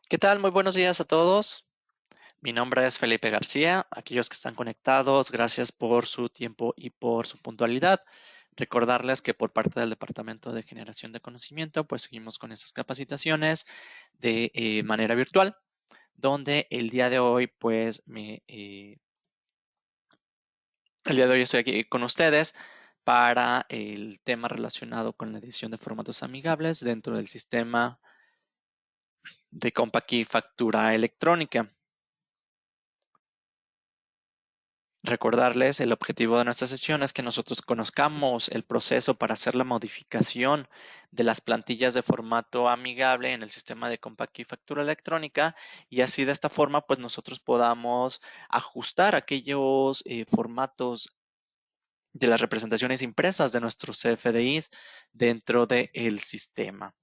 ¿Qué tal? Muy buenos días a todos. Mi nombre es Felipe García. Aquellos que están conectados, gracias por su tiempo y por su puntualidad. Recordarles que por parte del Departamento de Generación de Conocimiento, pues seguimos con estas capacitaciones de manera virtual, donde el día de hoy, el día de hoy estoy aquí con ustedes para el tema relacionado con la edición de formatos amigables dentro del sistema de Compact Key Factura Electrónica. Recordarles, el objetivo de nuestra sesión es que nosotros conozcamos el proceso para hacer la modificación de las plantillas de formato amigable en el sistema de Compact y factura electrónica y así de esta forma pues nosotros podamos ajustar aquellos formatos de las representaciones impresas de nuestros CFDIs dentro del sistema.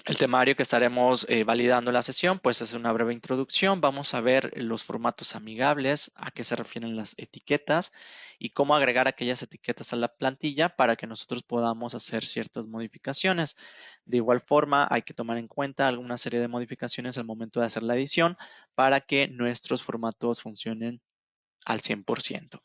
El temario que estaremos validando en la sesión, pues es una breve introducción. Vamos a ver los formatos amigables, a qué se refieren las etiquetas y cómo agregar aquellas etiquetas a la plantilla para que nosotros podamos hacer ciertas modificaciones. De igual forma, hay que tomar en cuenta alguna serie de modificaciones al momento de hacer la edición para que nuestros formatos funcionen al 100%.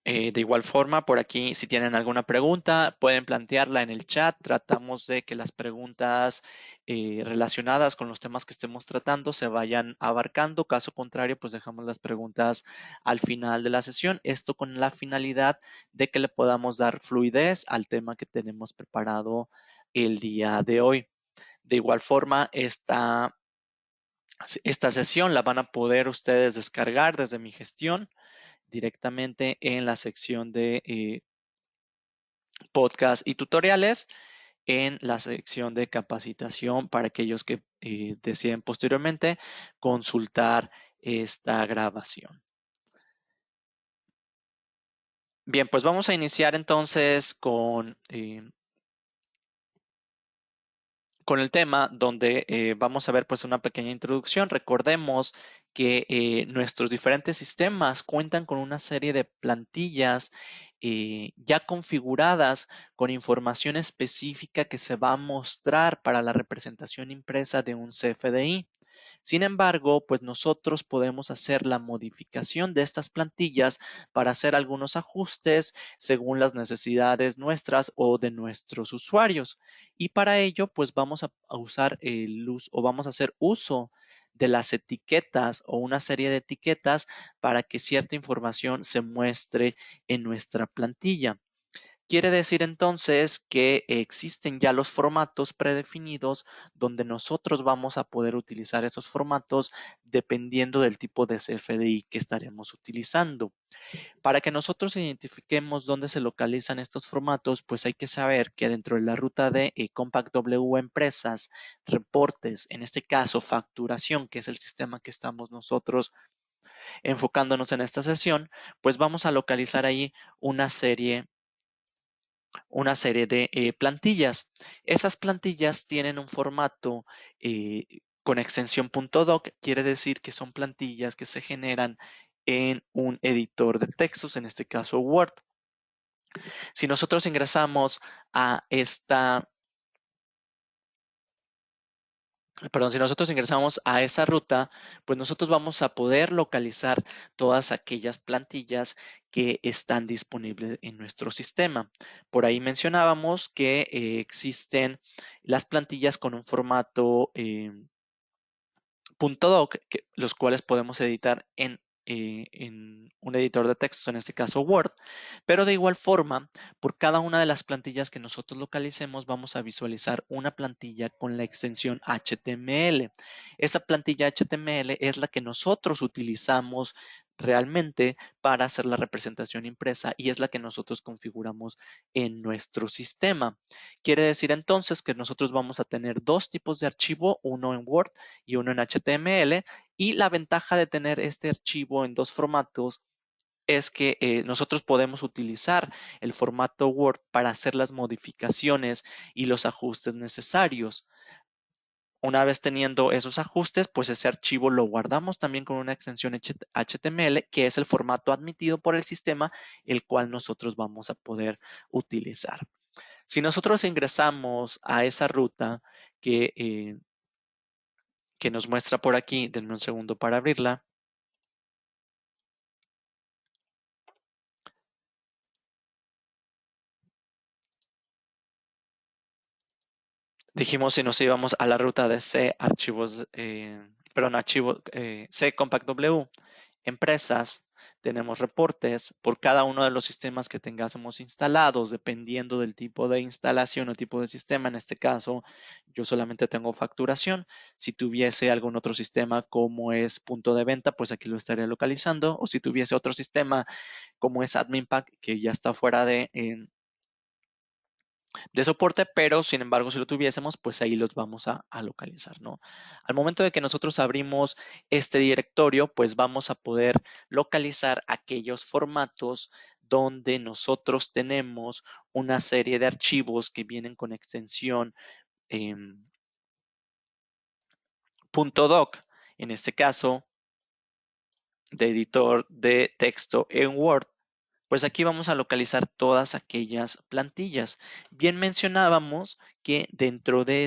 De igual forma, por aquí, si tienen alguna pregunta, pueden plantearla en el chat. Tratamos de que las preguntas relacionadas con los temas que estemos tratando se vayan abarcando. Caso contrario, pues dejamos las preguntas al final de la sesión. Esto con la finalidad de que le podamos dar fluidez al tema que tenemos preparado el día de hoy. De igual forma, esta sesión la van a poder ustedes descargar desde mi gestión directamente en la sección de podcast y tutoriales, en la sección de capacitación para aquellos que deseen posteriormente consultar esta grabación. Bien, pues vamos a iniciar entonces con el tema donde vamos a ver pues una pequeña introducción. Recordemos que nuestros diferentes sistemas cuentan con una serie de plantillas ya configuradas con información específica que se va a mostrar para la representación impresa de un CFDI. Sin embargo, pues nosotros podemos hacer la modificación de estas plantillas para hacer algunos ajustes según las necesidades nuestras o de nuestros usuarios. Y para ello, pues vamos a usar el uso o vamos a hacer uso de las etiquetas o una serie de etiquetas para que cierta información se muestre en nuestra plantilla. Quiere decir entonces que existen ya los formatos predefinidos donde nosotros vamos a poder utilizar esos formatos dependiendo del tipo de CFDI que estaremos utilizando. Para que nosotros identifiquemos dónde se localizan estos formatos, pues hay que saber que dentro de la ruta de Compact W Empresas, reportes, en este caso facturación, que es el sistema que estamos nosotros enfocándonos en esta sesión, pues vamos a localizar ahí una serie de plantillas. Esas plantillas tienen un formato con extensión .doc, quiere decir que son plantillas que se generan en un editor de textos, en este caso Word. Si nosotros ingresamos a si nosotros ingresamos a esa ruta, pues nosotros vamos a poder localizar todas aquellas plantillas que están disponibles en nuestro sistema. Por ahí mencionábamos que existen las plantillas con un formato .doc, los cuales podemos editar en un editor de texto, en este caso Word, pero de igual forma, por cada una de las plantillas que nosotros localicemos, vamos a visualizar una plantilla con la extensión HTML. Esa plantilla HTML es la que nosotros utilizamos realmente para hacer la representación impresa y es la que nosotros configuramos en nuestro sistema. Quiere decir entonces que nosotros vamos a tener dos tipos de archivo, uno en Word y uno en HTML. Y la ventaja de tener este archivo en dos formatos es que nosotros podemos utilizar el formato Word para hacer las modificaciones y los ajustes necesarios. Una vez teniendo esos ajustes, pues ese archivo lo guardamos también con una extensión HTML, que es el formato admitido por el sistema, el cual nosotros vamos a poder utilizar. Si nosotros ingresamos a esa ruta que nos muestra por aquí, denme un segundo para abrirla. Dijimos si nos íbamos a la ruta de C, archivos, perdón, archivo C Compact W, empresas, tenemos reportes por cada uno de los sistemas que tengásemos instalados, dependiendo del tipo de instalación o tipo de sistema. En este caso, yo solamente tengo facturación. Si tuviese algún otro sistema como es punto de venta, pues aquí lo estaría localizando. O si tuviese otro sistema como es Admin Pack, que ya está fuera de soporte, pero sin embargo, si lo tuviésemos, pues ahí los vamos a localizar, ¿no? Al momento de que nosotros abrimos este directorio, pues vamos a poder localizar aquellos formatos donde nosotros tenemos una serie de archivos que vienen con extensión .doc, en este caso, de editor de texto en Word. Pues aquí vamos a localizar todas aquellas plantillas. Bien mencionábamos que dentro de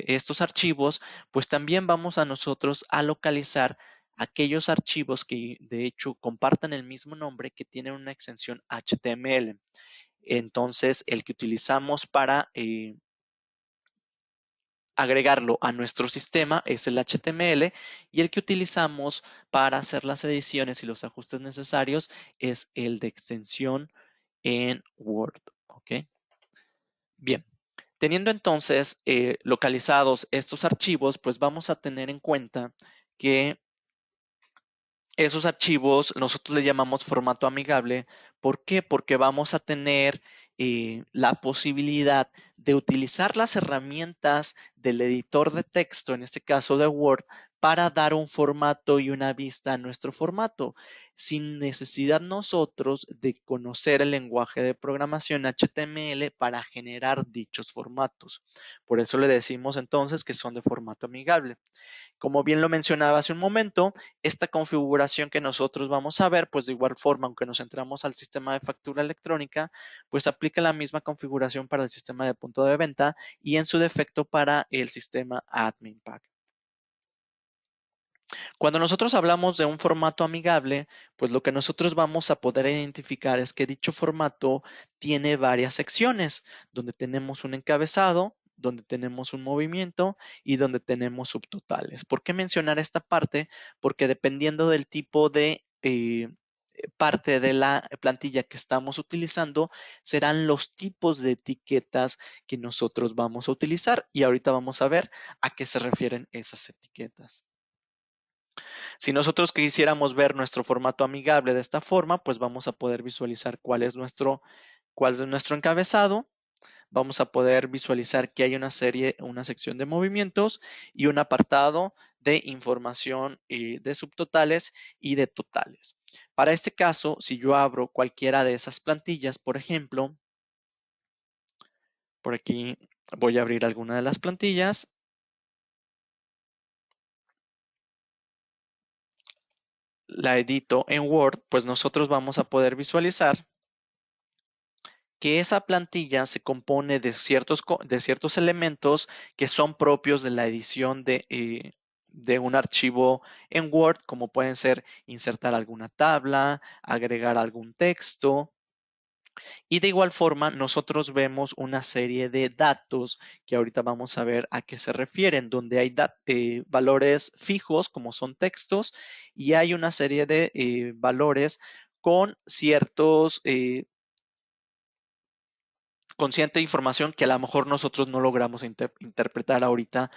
estos archivos, pues también vamos a nosotros a localizar aquellos archivos que de hecho compartan el mismo nombre que tienen una extensión HTML. Entonces, el que utilizamos para agregarlo a nuestro sistema es el HTML y el que utilizamos para hacer las ediciones y los ajustes necesarios es el de extensión en Word. ¿Ok? Bien. Teniendo entonces localizados estos archivos, pues vamos a tener en cuenta que esos archivos nosotros le llamamos formato amigable. ¿Por qué? Porque vamos a tener la posibilidad de utilizar las herramientas del editor de texto, en este caso de Word, para dar un formato y una vista a nuestro formato, sin necesidad nosotros de conocer el lenguaje de programación HTML para generar dichos formatos. Por eso le decimos entonces que son de formato amigable. Como bien lo mencionaba hace un momento, esta configuración que nosotros vamos a ver, pues de igual forma, aunque nos entramos al sistema de factura electrónica, pues aplica la misma configuración para el sistema de punto de venta y en su defecto para el sistema Admin Pack. Cuando nosotros hablamos de un formato amigable, pues lo que nosotros vamos a poder identificar es que dicho formato tiene varias secciones, donde tenemos un encabezado, donde tenemos un movimiento y donde tenemos subtotales. ¿Por qué mencionar esta parte? Porque dependiendo del tipo de parte de la plantilla que estamos utilizando, serán los tipos de etiquetas que nosotros vamos a utilizar. Y ahorita vamos a ver a qué se refieren esas etiquetas. Si nosotros quisiéramos ver nuestro formato amigable de esta forma, pues vamos a poder visualizar cuál es nuestro encabezado. Vamos a poder visualizar que hay una sección de movimientos y un apartado de información de subtotales y de totales. Para este caso, si yo abro cualquiera de esas plantillas, por ejemplo, por aquí voy a abrir alguna de las plantillas. La edito en Word, pues nosotros vamos a poder visualizar que esa plantilla se compone de ciertos elementos que son propios de la edición de un archivo en Word, como pueden ser insertar alguna tabla, agregar algún texto. Y de igual forma, nosotros vemos una serie de datos que ahorita vamos a ver a qué se refieren, donde hay valores fijos, como son textos, y hay una serie de valores con con cierta información que a lo mejor nosotros no logramos interpretar ahorita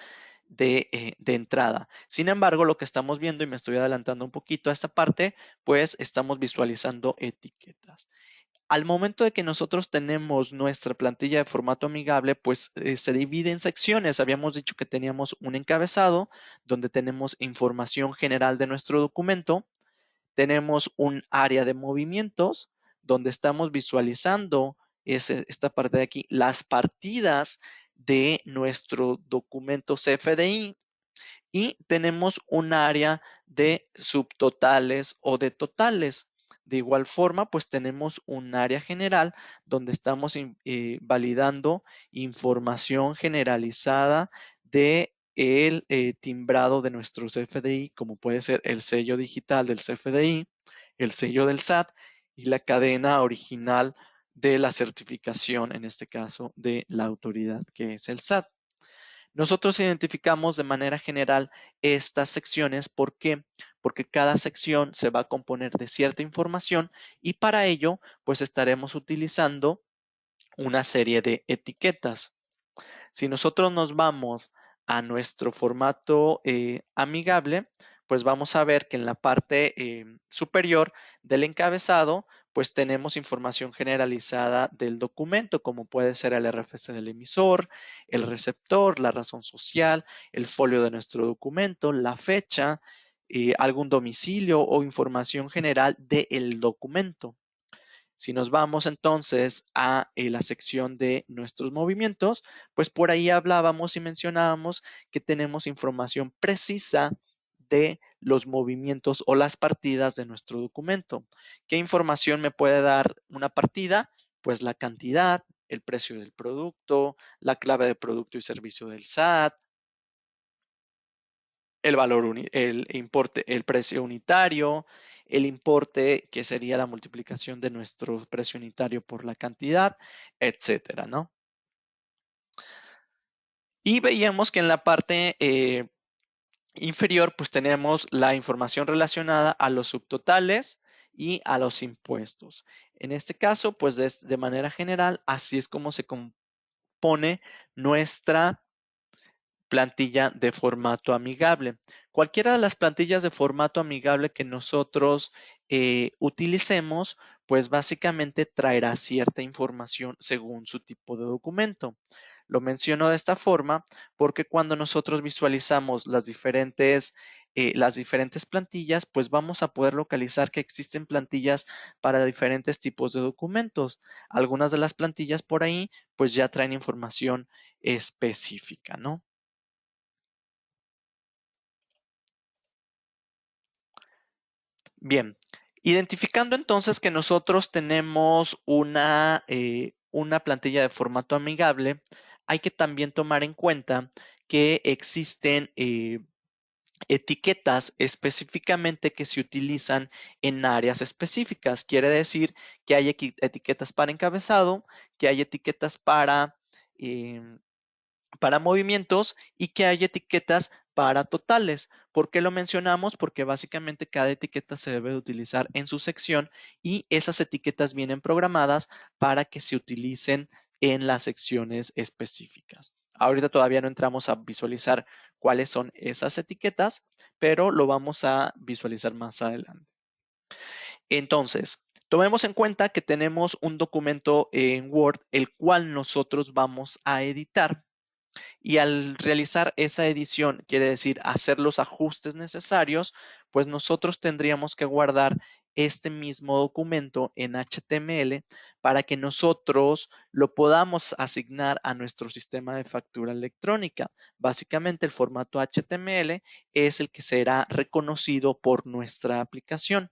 de entrada. Sin embargo, lo que estamos viendo, y me estoy adelantando un poquito a esta parte, pues estamos visualizando etiquetas. Al momento de que nosotros tenemos nuestra plantilla de formato amigable, pues se divide en secciones. Habíamos dicho que teníamos un encabezado donde tenemos información general de nuestro documento. Tenemos un área de movimientos donde estamos visualizando esta parte de aquí, las partidas de nuestro documento CFDI y tenemos un área de subtotales o de totales. De igual forma, pues tenemos un área general donde estamos validando información generalizada de el timbrado de nuestro CFDI, como puede ser el sello digital del CFDI, el sello del SAT y la cadena original de la certificación, en este caso de la autoridad que es el SAT. Nosotros identificamos de manera general estas secciones. ¿Por qué? Porque cada sección se va a componer de cierta información y para ello, pues estaremos utilizando una serie de etiquetas. Si nosotros nos vamos a nuestro formato amigable, pues vamos a ver que en la parte superior del encabezado, pues tenemos información generalizada del documento, como puede ser el RFC del emisor, el receptor, la razón social, el folio de nuestro documento, la fecha, algún domicilio o información general del documento. Si nos vamos entonces a la sección de nuestros movimientos, pues por ahí hablábamos y mencionábamos que tenemos información precisa de los movimientos o las partidas de nuestro documento. ¿Qué información me puede dar una partida? Pues la cantidad, el precio del producto, la clave de producto y servicio del SAT, el valor, el importe, el precio unitario, el importe que sería la multiplicación de nuestro precio unitario por la cantidad, etcétera, ¿no? Y veíamos que en la parte inferior, pues tenemos la información relacionada a los subtotales y a los impuestos. En este caso, pues de manera general, así es como se compone nuestra plantilla de formato amigable. Cualquiera de las plantillas de formato amigable que nosotros utilicemos, pues básicamente traerá cierta información según su tipo de documento. Lo menciono de esta forma porque cuando nosotros visualizamos las diferentes plantillas, pues vamos a poder localizar que existen plantillas para diferentes tipos de documentos. Algunas de las plantillas por ahí, pues ya traen información específica, ¿no? Bien, identificando entonces que nosotros tenemos una plantilla de formato amigable, hay que también tomar en cuenta que existen etiquetas específicamente que se utilizan en áreas específicas. Quiere decir que hay etiquetas para encabezado, que hay etiquetas em, para movimientos y que hay etiquetas para totales. ¿Por qué lo mencionamos? Porque básicamente cada etiqueta se debe de utilizar en su sección y esas etiquetas vienen programadas para que se utilicen en las secciones específicas. Ahorita todavía no entramos a visualizar cuáles son esas etiquetas, pero lo vamos a visualizar más adelante. Entonces, tomemos en cuenta que tenemos un documento en Word, el cual nosotros vamos a editar. Y al realizar esa edición, quiere decir hacer los ajustes necesarios, pues nosotros tendríamos que guardar este mismo documento en HTML para que nosotros lo podamos asignar a nuestro sistema de factura electrónica. Básicamente el formato HTML es el que será reconocido por nuestra aplicación.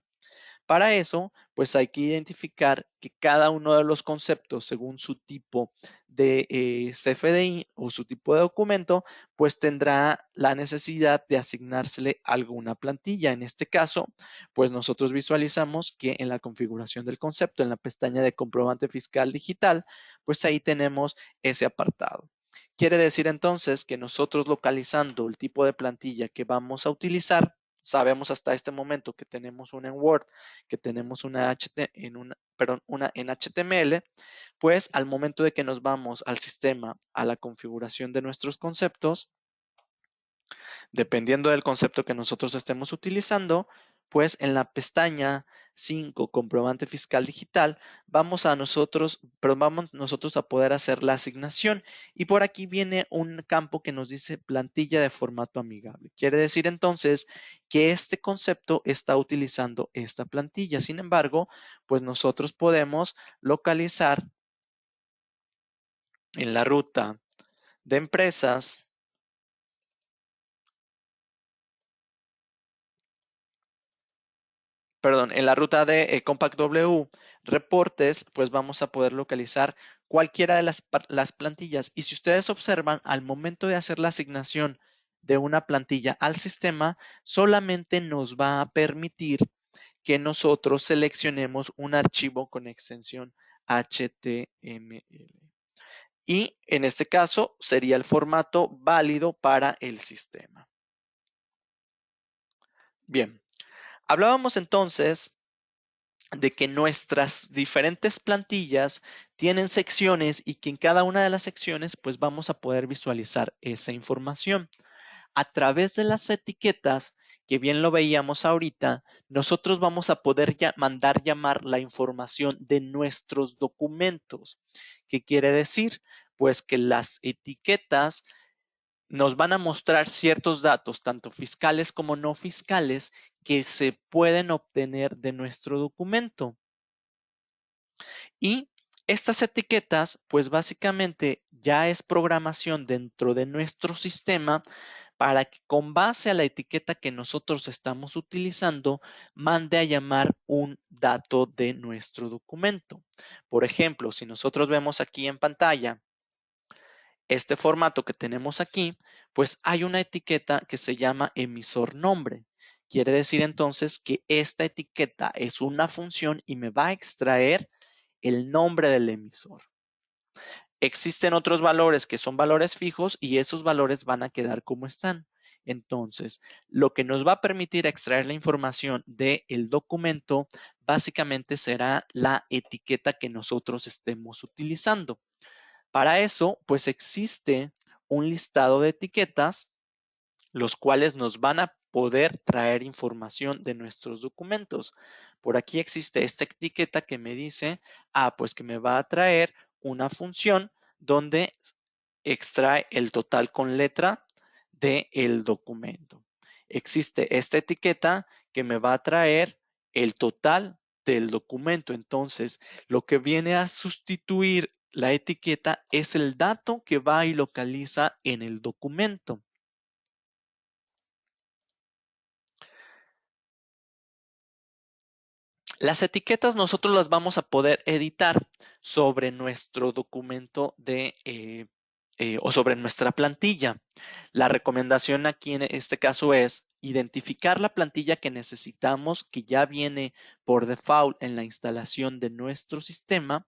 Para eso, pues hay que identificar que cada uno de los conceptos, según su tipo de CFDI o su tipo de documento, pues tendrá la necesidad de asignársele alguna plantilla. En este caso, pues nosotros visualizamos que en la configuración del concepto, en la pestaña de comprobante fiscal digital, pues ahí tenemos ese apartado. Quiere decir entonces que nosotros localizando el tipo de plantilla que vamos a utilizar, sabemos hasta este momento que tenemos una en Word, que tenemos una en HTML, pues al momento de que nos vamos al sistema, a la configuración de nuestros conceptos, dependiendo del concepto que nosotros estemos utilizando, pues en la pestaña 5, comprobante fiscal digital, vamos nosotros a poder hacer la asignación y por aquí viene un campo que nos dice plantilla de formato amigable. Quiere decir entonces que este concepto está utilizando esta plantilla. Sin embargo, pues nosotros podemos localizar en la ruta de empresas, perdón, en la ruta de Compact W reportes, pues vamos a poder localizar cualquiera de las plantillas. Y si ustedes observan, al momento de hacer la asignación de una plantilla al sistema, solamente nos va a permitir que nosotros seleccionemos un archivo con extensión HTML. Y en este caso sería el formato válido para el sistema. Bien, hablábamos entonces de que nuestras diferentes plantillas tienen secciones y que en cada una de las secciones pues vamos a poder visualizar esa información. A través de las etiquetas, que bien lo veíamos ahorita, nosotros vamos a poder mandar llamar la información de nuestros documentos. ¿Qué quiere decir? Pues que las etiquetas nos van a mostrar ciertos datos, tanto fiscales como no fiscales, que se pueden obtener de nuestro documento. Y estas etiquetas, pues básicamente ya es programación dentro de nuestro sistema para que con base a la etiqueta que nosotros estamos utilizando, mande a llamar un dato de nuestro documento. Por ejemplo, si nosotros vemos aquí en pantalla este formato que tenemos aquí, pues hay una etiqueta que se llama emisor nombre. Quiere decir entonces que esta etiqueta es una función y me va a extraer el nombre del emisor. Existen otros valores que son valores fijos y esos valores van a quedar como están. Entonces, lo que nos va a permitir extraer la información del documento básicamente será la etiqueta que nosotros estemos utilizando. Para eso, pues existe un listado de etiquetas, los cuales nos van a poder traer información de nuestros documentos. Por aquí existe esta etiqueta que me dice, pues que me va a traer una función donde extrae el total con letra del documento. Existe esta etiqueta que me va a traer el total del documento. Entonces, lo que viene a sustituir la etiqueta es el dato que va y localiza en el documento. Las etiquetas nosotros las vamos a poder editar sobre nuestro documento o sobre nuestra plantilla. La recomendación aquí en este caso es identificar la plantilla que necesitamos, que ya viene por default en la instalación de nuestro sistema,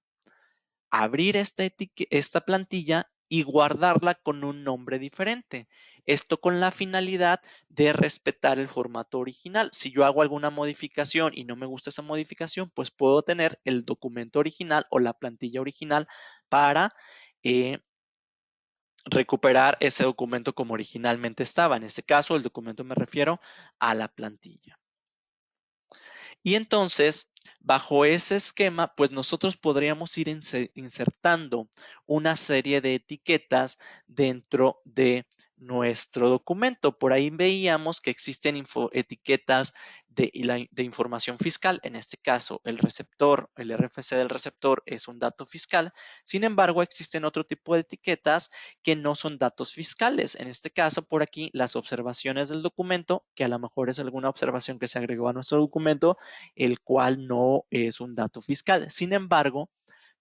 abrir esta plantilla y guardarla con un nombre diferente. Esto con la finalidad de respetar el formato original. Si yo hago alguna modificación y no me gusta esa modificación, pues puedo tener el documento original o la plantilla original para recuperar ese documento como originalmente estaba. En este caso, el documento me refiero a la plantilla. Y entonces, bajo ese esquema, pues nosotros podríamos ir insertando una serie de etiquetas dentro de nuestro documento. Por ahí veíamos que existen etiquetas de información fiscal. En este caso, el receptor, el RFC del receptor es un dato fiscal. Sin embargo, existen otro tipo de etiquetas que no son datos fiscales. En este caso, por aquí, las observaciones del documento, que a lo mejor es alguna observación que se agregó a nuestro documento, el cual no es un dato fiscal. Sin embargo,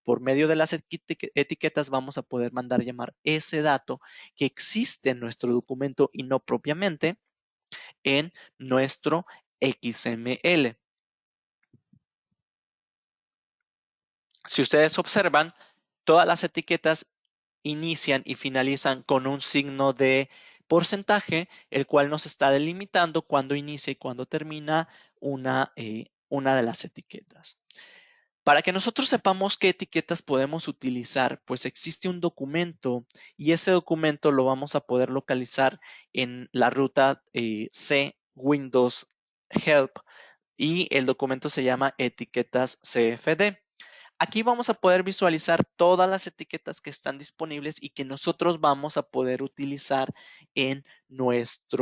por medio de las etiquetas vamos a poder mandar llamar ese dato que existe en nuestro documento y no propiamente en nuestro XML. Si ustedes observan, todas las etiquetas inician y finalizan con un signo de porcentaje, el cual nos está delimitando cuándo inicia y cuándo termina una de las etiquetas. Para que nosotros sepamos qué etiquetas podemos utilizar, pues existe un documento y ese documento lo vamos a poder localizar en la ruta C Windows Help y el documento se llama etiquetas CFD. Aquí vamos a poder visualizar todas las etiquetas que están disponibles y que nosotros vamos a poder utilizar en nuestra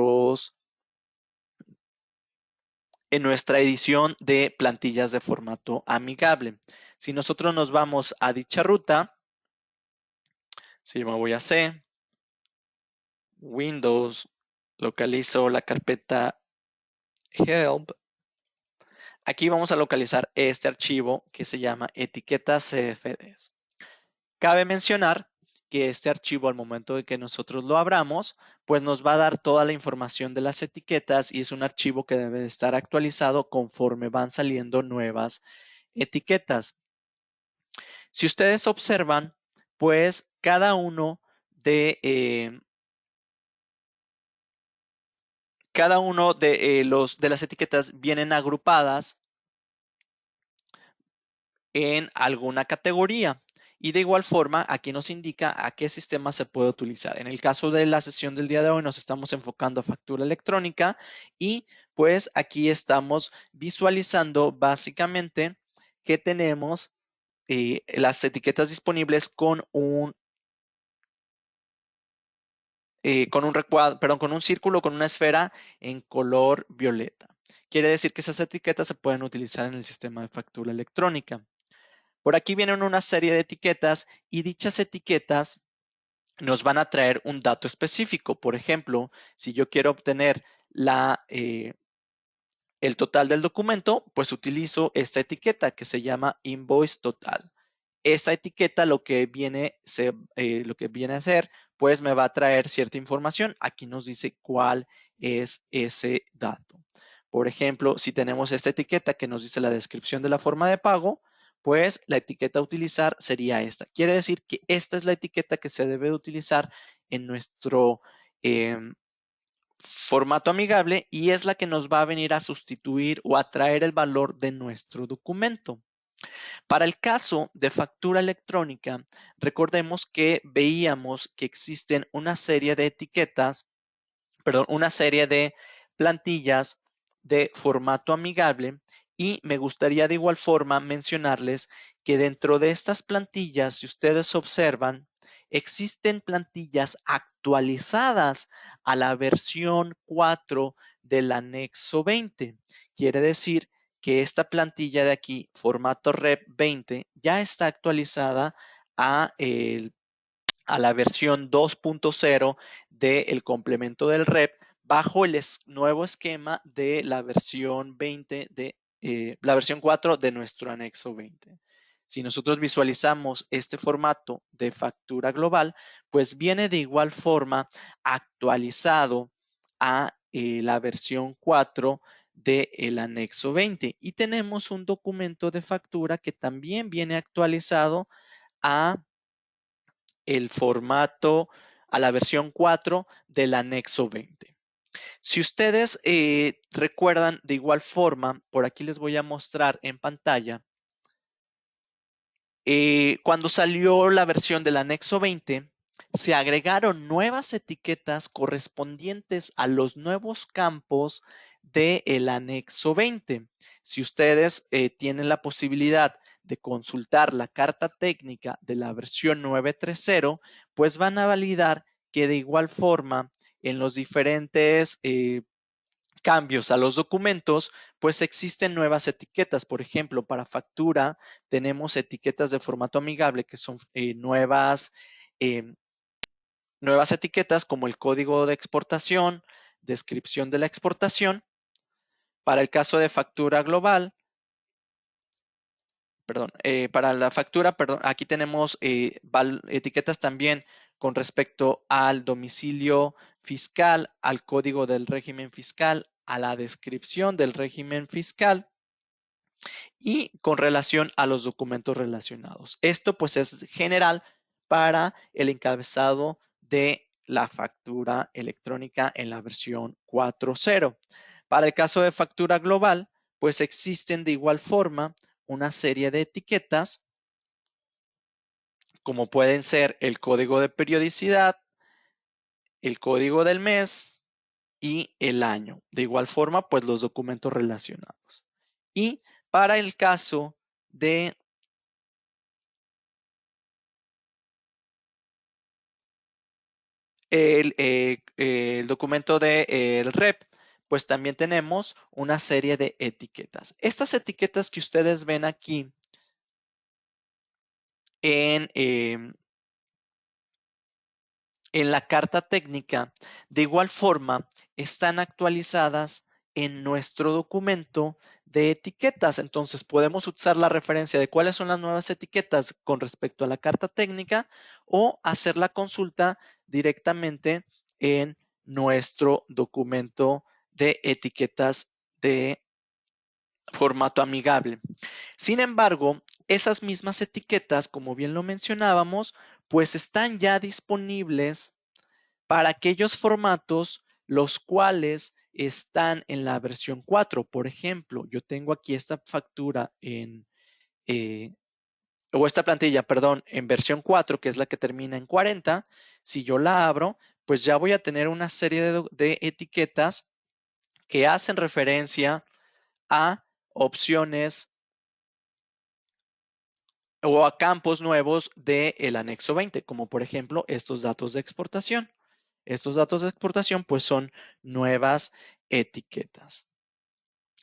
edición de plantillas de formato amigable. Si nosotros nos vamos a dicha ruta, si yo me voy a C, Windows, localizo la carpeta help. Aquí vamos a localizar este archivo que se llama etiquetas CFDs. Cabe mencionar que este archivo, al momento de que nosotros lo abramos, pues nos va a dar toda la información de las etiquetas y es un archivo que debe de estar actualizado conforme van saliendo nuevas etiquetas. Si ustedes observan, pues cada uno de las etiquetas vienen agrupadas en alguna categoría. Y de igual forma, aquí nos indica a qué sistema se puede utilizar. En el caso de la sesión del día de hoy, nos estamos enfocando a factura electrónica y pues aquí estamos visualizando básicamente que tenemos las etiquetas disponibles con un círculo, con una esfera en color violeta. Quiere decir que esas etiquetas se pueden utilizar en el sistema de factura electrónica. Por aquí vienen una serie de etiquetas y dichas etiquetas nos van a traer un dato específico. Por ejemplo, si yo quiero obtener el total del documento, pues utilizo esta etiqueta que se llama invoice total. Esa etiqueta lo que viene a hacer, pues me va a traer cierta información. Aquí nos dice cuál es ese dato. Por ejemplo, si tenemos esta etiqueta que nos dice la descripción de la forma de pago, pues la etiqueta a utilizar sería esta. Quiere decir que esta es la etiqueta que se debe utilizar en nuestro formato amigable y es la que nos va a venir a sustituir o a traer el valor de nuestro documento. Para el caso de factura electrónica, recordemos que veíamos que existen una serie de etiquetas, perdón, una serie de plantillas de formato amigable y me gustaría de igual forma mencionarles que dentro de estas plantillas, si ustedes observan, existen plantillas actualizadas a la versión 4 del anexo 20. Quiere decir que esta plantilla de aquí, formato Rep 20, ya está actualizada a la versión 2.0 del complemento del REP bajo el nuevo esquema de la versión 20 la versión 4 de nuestro anexo 20. Si nosotros visualizamos este formato de factura global, pues viene de igual forma actualizado a la versión 4 del anexo 20 y tenemos un documento de factura que también viene actualizado a el formato, a la versión 4 del anexo 20. Si ustedes recuerdan de igual forma, por aquí les voy a mostrar en pantalla, cuando salió la versión del anexo 20, se agregaron nuevas etiquetas correspondientes a los nuevos campos del anexo 20. Si ustedes tienen la posibilidad de consultar la carta técnica de la versión 9.3.0, pues van a validar que de igual forma en los diferentes cambios a los documentos, pues existen nuevas etiquetas. Por ejemplo, para factura tenemos etiquetas de formato amigable que son eh, nuevas etiquetas como el código de exportación, descripción de la exportación. Para el caso de factura global, perdón, para la factura, perdón, aquí tenemos etiquetas también con respecto al domicilio fiscal, al código del régimen fiscal, a la descripción del régimen fiscal y con relación a los documentos relacionados. Esto pues es general para el encabezado de la factura electrónica en la versión 4.0. Para el caso de factura global, pues existen de igual forma una serie de etiquetas como pueden ser el código de periodicidad, el código del mes y el año. De igual forma, pues los documentos relacionados. Y para el caso de el documento del REP, pues también tenemos una serie de etiquetas. Estas etiquetas que ustedes ven aquí en en la carta técnica, de igual forma, están actualizadas en nuestro documento de etiquetas. Entonces, podemos usar la referencia de cuáles son las nuevas etiquetas con respecto a la carta técnica o hacer la consulta directamente en nuestro documento de etiquetas de formato amigable. Sin embargo, esas mismas etiquetas, como bien lo mencionábamos, pues están ya disponibles para aquellos formatos los cuales están en la versión 4. Por ejemplo, yo tengo aquí esta factura o esta plantilla, perdón, en versión 4, que es la que termina en 40. Si yo la abro, pues ya voy a tener una serie de etiquetas que hacen referencia a opciones o a campos nuevos del anexo 20, como por ejemplo estos datos de exportación. Estos datos de exportación pues son nuevas etiquetas.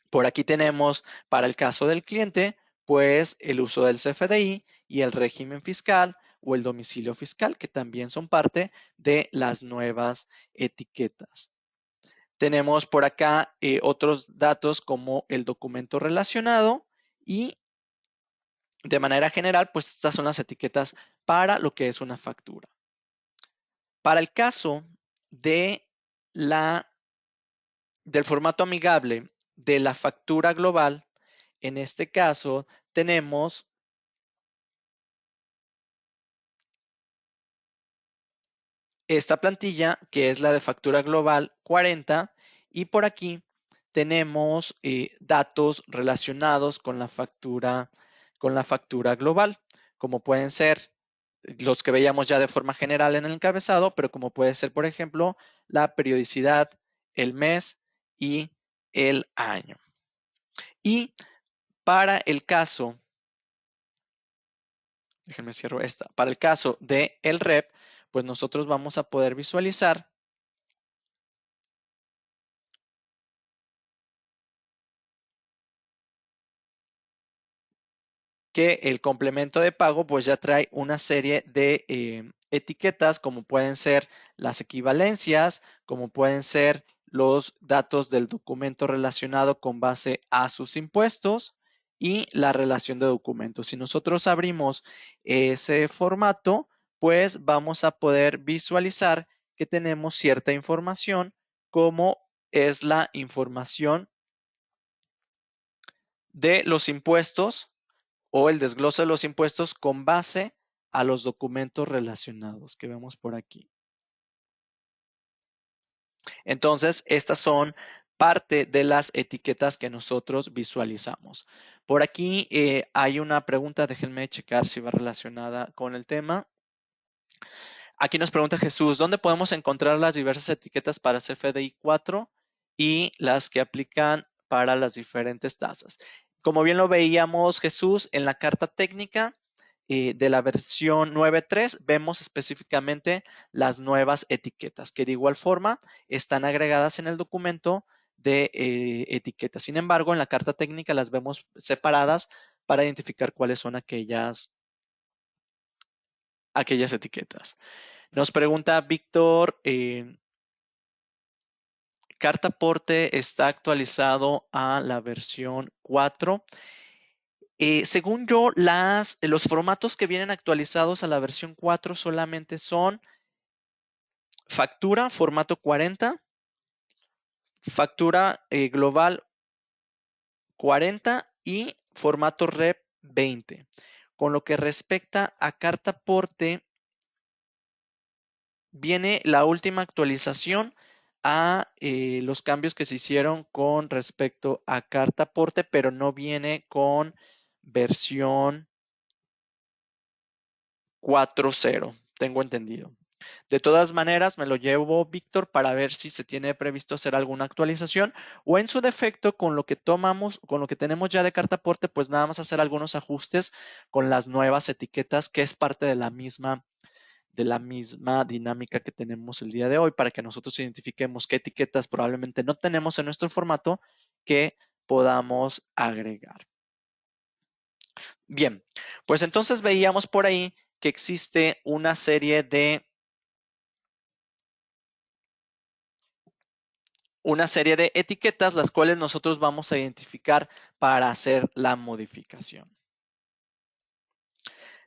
Por aquí tenemos para el caso del cliente pues el uso del CFDI y el régimen fiscal o el domicilio fiscal, que también son parte de las nuevas etiquetas. Tenemos por acá otros datos como el documento relacionado y de manera general, pues estas son las etiquetas para lo que es una factura. Para el caso de del formato amigable de la factura global, en este caso tenemos esta plantilla que es la de factura global 40 y por aquí tenemos datos relacionados con la factura global, como pueden ser los que veíamos ya de forma general en el encabezado, pero como puede ser, por ejemplo, la periodicidad, el mes y el año. Y para el caso, déjenme cierro esta, para el caso de el REP, pues nosotros vamos a poder visualizar que el complemento de pago pues ya trae una serie de etiquetas como pueden ser las equivalencias, como pueden ser los datos del documento relacionado con base a sus impuestos y la relación de documentos. Si nosotros abrimos ese formato, pues vamos a poder visualizar que tenemos cierta información como es la información de los impuestos o el desglose de los impuestos con base a los documentos relacionados que vemos por aquí. Entonces, estas son parte de las etiquetas que nosotros visualizamos. Por aquí hay una pregunta, déjenme checar si va relacionada con el tema. Aquí nos pregunta Jesús, ¿dónde podemos encontrar las diversas etiquetas para CFDI 4 y las que aplican para las diferentes tasas? Como bien lo veíamos, Jesús, en la carta técnica de la versión 9.3 vemos específicamente las nuevas etiquetas, que de igual forma están agregadas en el documento de etiquetas. Sin embargo, en la carta técnica las vemos separadas para identificar cuáles son aquellas etiquetas. Nos pregunta Víctor, carta aporte está actualizado a la versión 4. Según yo, los formatos que vienen actualizados a la versión 4 solamente son factura, formato 40, factura global 40 y formato REP 20. Con lo que respecta a carta aporte, viene la última actualización a los cambios que se hicieron con respecto a carta aporte, pero no viene con versión 4.0, tengo entendido. De todas maneras, me lo llevo, Víctor, para ver si se tiene previsto hacer alguna actualización o en su defecto, con lo que tomamos, con lo que tenemos ya de carta aporte, pues nada más hacer algunos ajustes con las nuevas etiquetas, que es parte de la misma dinámica que tenemos el día de hoy para que nosotros identifiquemos qué etiquetas probablemente no tenemos en nuestro formato que podamos agregar. Bien, pues entonces veíamos por ahí que existe una serie de una serie de etiquetas, las cuales nosotros vamos a identificar para hacer la modificación.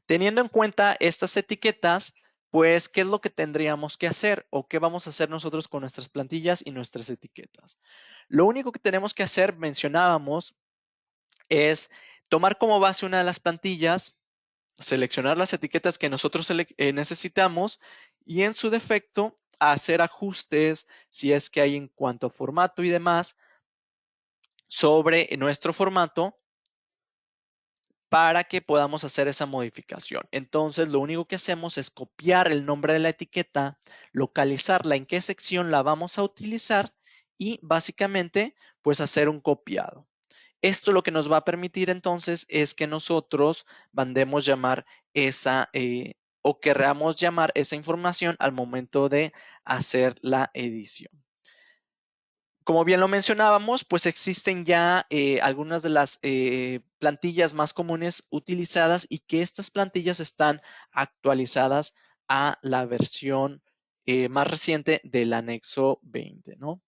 Teniendo en cuenta estas etiquetas, pues, ¿qué es lo que tendríamos que hacer o qué vamos a hacer nosotros con nuestras plantillas y nuestras etiquetas? Lo único que tenemos que hacer, mencionábamos, es tomar como base una de las plantillas, seleccionar las etiquetas que nosotros necesitamos y en su defecto hacer ajustes si es que hay en cuanto a formato y demás sobre nuestro formato para que podamos hacer esa modificación. Entonces, lo único que hacemos es copiar el nombre de la etiqueta, localizarla en qué sección la vamos a utilizar y básicamente, pues hacer un copiado. Esto lo que nos va a permitir entonces es que nosotros mandemos llamar esa o queramos llamar esa información al momento de hacer la edición. Como bien lo mencionábamos, pues existen ya algunas de las plantillas más comunes utilizadas y que estas plantillas están actualizadas a la versión más reciente del anexo 20, ¿no?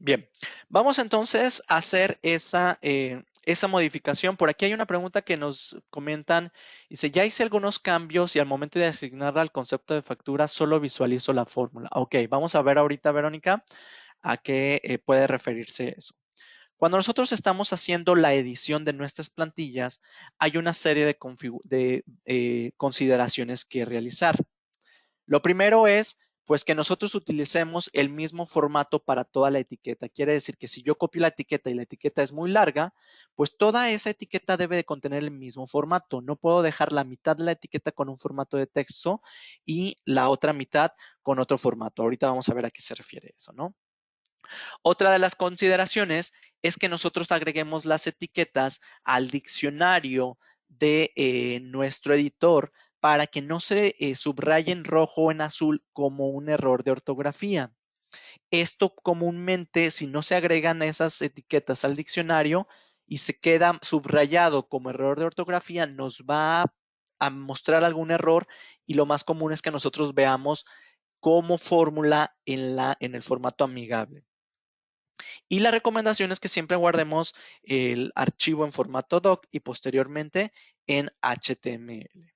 Bien, vamos entonces a hacer esa modificación. Por aquí hay una pregunta que nos comentan. Dice, ya hice algunos cambios y al momento de asignarla al concepto de factura solo visualizo la fórmula. Ok, vamos a ver ahorita, Verónica, a qué puede referirse eso. Cuando nosotros estamos haciendo la edición de nuestras plantillas, hay una serie de consideraciones que realizar. Lo primero es, pues, que nosotros utilicemos el mismo formato para toda la etiqueta. Quiere decir que si yo copio la etiqueta y la etiqueta es muy larga, pues toda esa etiqueta debe de contener el mismo formato. No puedo dejar la mitad de la etiqueta con un formato de texto y la otra mitad con otro formato. Ahorita vamos a ver a qué se refiere eso, ¿no? Otra de las consideraciones es que nosotros agreguemos las etiquetas al diccionario de nuestro editor para que no se subraye en rojo o en azul como un error de ortografía. Esto comúnmente, si no se agregan esas etiquetas al diccionario y se queda subrayado como error de ortografía, nos va a mostrar algún error y lo más común es que nosotros veamos como fórmula en el formato amigable. Y la recomendación es que siempre guardemos el archivo en formato doc y posteriormente en HTML.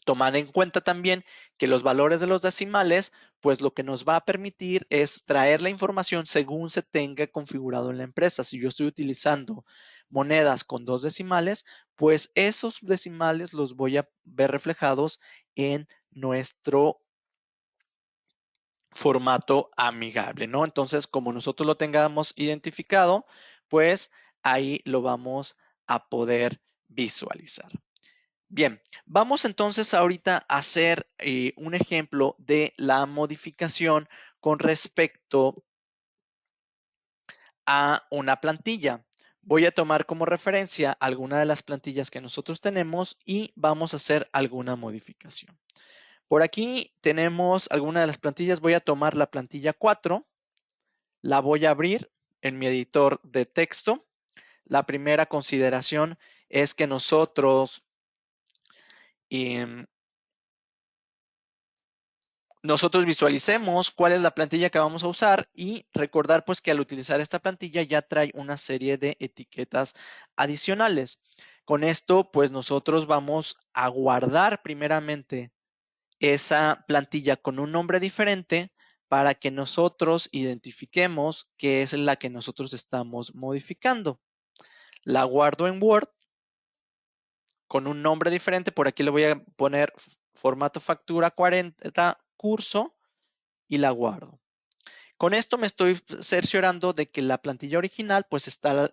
Tomar en cuenta también que los valores de los decimales, pues lo que nos va a permitir es traer la información según se tenga configurado en la empresa. Si yo estoy utilizando monedas con 2 decimales, pues esos decimales los voy a ver reflejados en nuestro formato amigable, ¿no? Entonces, como nosotros lo tengamos identificado, pues ahí lo vamos a poder visualizar. Bien, vamos entonces ahorita a hacer un ejemplo de la modificación con respecto a una plantilla. Voy a tomar como referencia alguna de las plantillas que nosotros tenemos y vamos a hacer alguna modificación. Por aquí tenemos alguna de las plantillas. Voy a tomar la plantilla 4, la voy a abrir en mi editor de texto. La primera consideración es que em, nosotros visualicemos cuál es la plantilla que vamos a usar y recordar pues que al utilizar esta plantilla ya trae una serie de etiquetas adicionales. Con esto pues nosotros vamos a guardar primeramente esa plantilla con un nombre diferente para que nosotros identifiquemos qué es la que nosotros estamos modificando. La guardo en Word con un nombre diferente. Por aquí le voy a poner formato factura 40 curso y la guardo. Con esto me estoy cerciorando de que la plantilla original pues está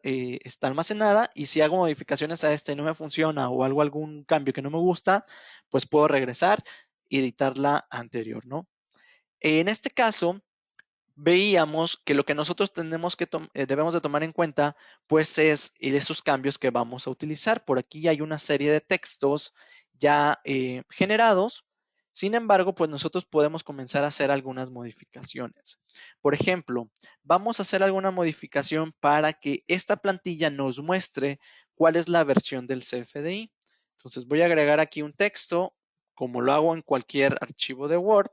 almacenada y si hago modificaciones a esta y no me funciona o algún cambio que no me gusta, pues puedo regresar y editar la anterior, ¿no? En este caso, veíamos que lo que nosotros debemos de tomar en cuenta, pues es esos cambios que vamos a utilizar. Por aquí hay una serie de textos ya generados. Sin embargo, pues nosotros podemos comenzar a hacer algunas modificaciones. Por ejemplo, vamos a hacer alguna modificación para que esta plantilla nos muestre cuál es la versión del CFDI. Entonces voy a agregar aquí un texto, como lo hago en cualquier archivo de Word.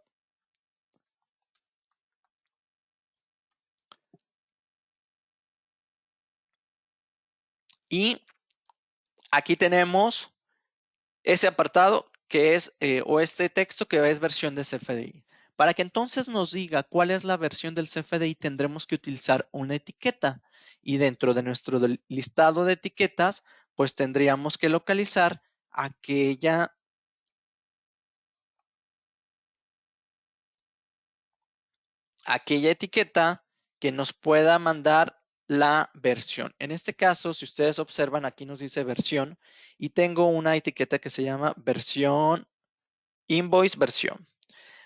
Y aquí tenemos ese apartado que es, o este texto que es versión de CFDI. Para que entonces nos diga cuál es la versión del CFDI, tendremos que utilizar una etiqueta. Y dentro de nuestro listado de etiquetas, pues tendríamos que localizar aquella etiqueta que nos pueda mandar la versión. En este caso, si ustedes observan, aquí nos dice versión y tengo una etiqueta que se llama versión, invoice versión.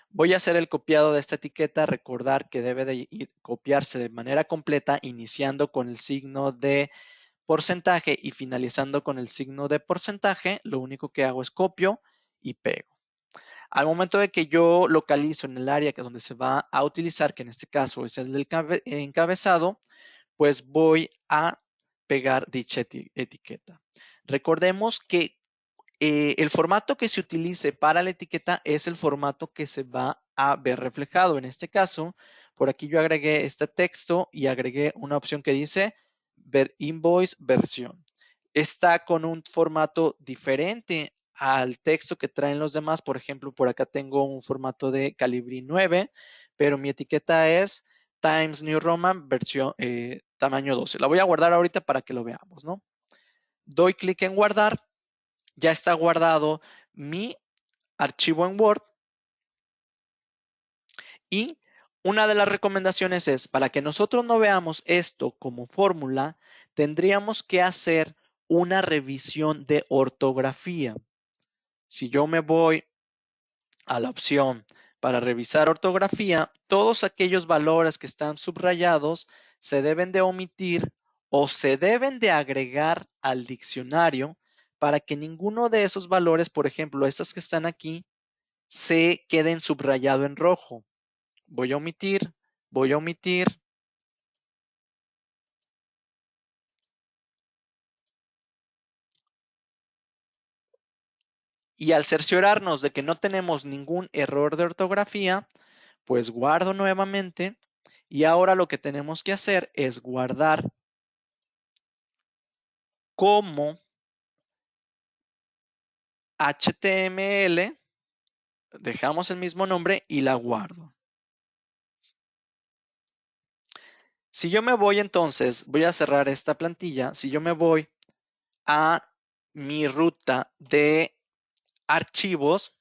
Voy a hacer el copiado de esta etiqueta, recordar que debe de copiarse de manera completa, iniciando con el signo de porcentaje y finalizando con el signo de porcentaje. Lo único que hago es copio y pego. Al momento de que yo localizo en el área que donde se va a utilizar, que en este caso es el del encabezado, pues voy a pegar dicha etiqueta. Recordemos que el formato que se utilice para la etiqueta es el formato que se va a ver reflejado. En este caso, por aquí yo agregué este texto y agregué una opción que dice ver invoice versión. Está con un formato diferente al texto que traen los demás. Por ejemplo, por acá tengo un formato de Calibri 9, pero mi etiqueta es Times New Roman versión tamaño 12. La voy a guardar ahorita para que lo veamos, ¿no? Doy clic en guardar. Ya está guardado mi archivo en Word y una de las recomendaciones es, para que nosotros no veamos esto como fórmula, tendríamos que hacer una revisión de ortografía. Si yo me voy a la opción para revisar ortografía, todos aquellos valores que están subrayados se deben de omitir o se deben de agregar al diccionario para que ninguno de esos valores, por ejemplo, estas que están aquí, se queden subrayado en rojo. Voy a omitir, voy a omitir. Y al cerciorarnos de que no tenemos ningún error de ortografía, pues guardo nuevamente. Y ahora lo que tenemos que hacer es guardar como HTML. Dejamos el mismo nombre y la guardo. Si yo me voy entonces, voy a cerrar esta plantilla. Si yo me voy a mi ruta de archivos,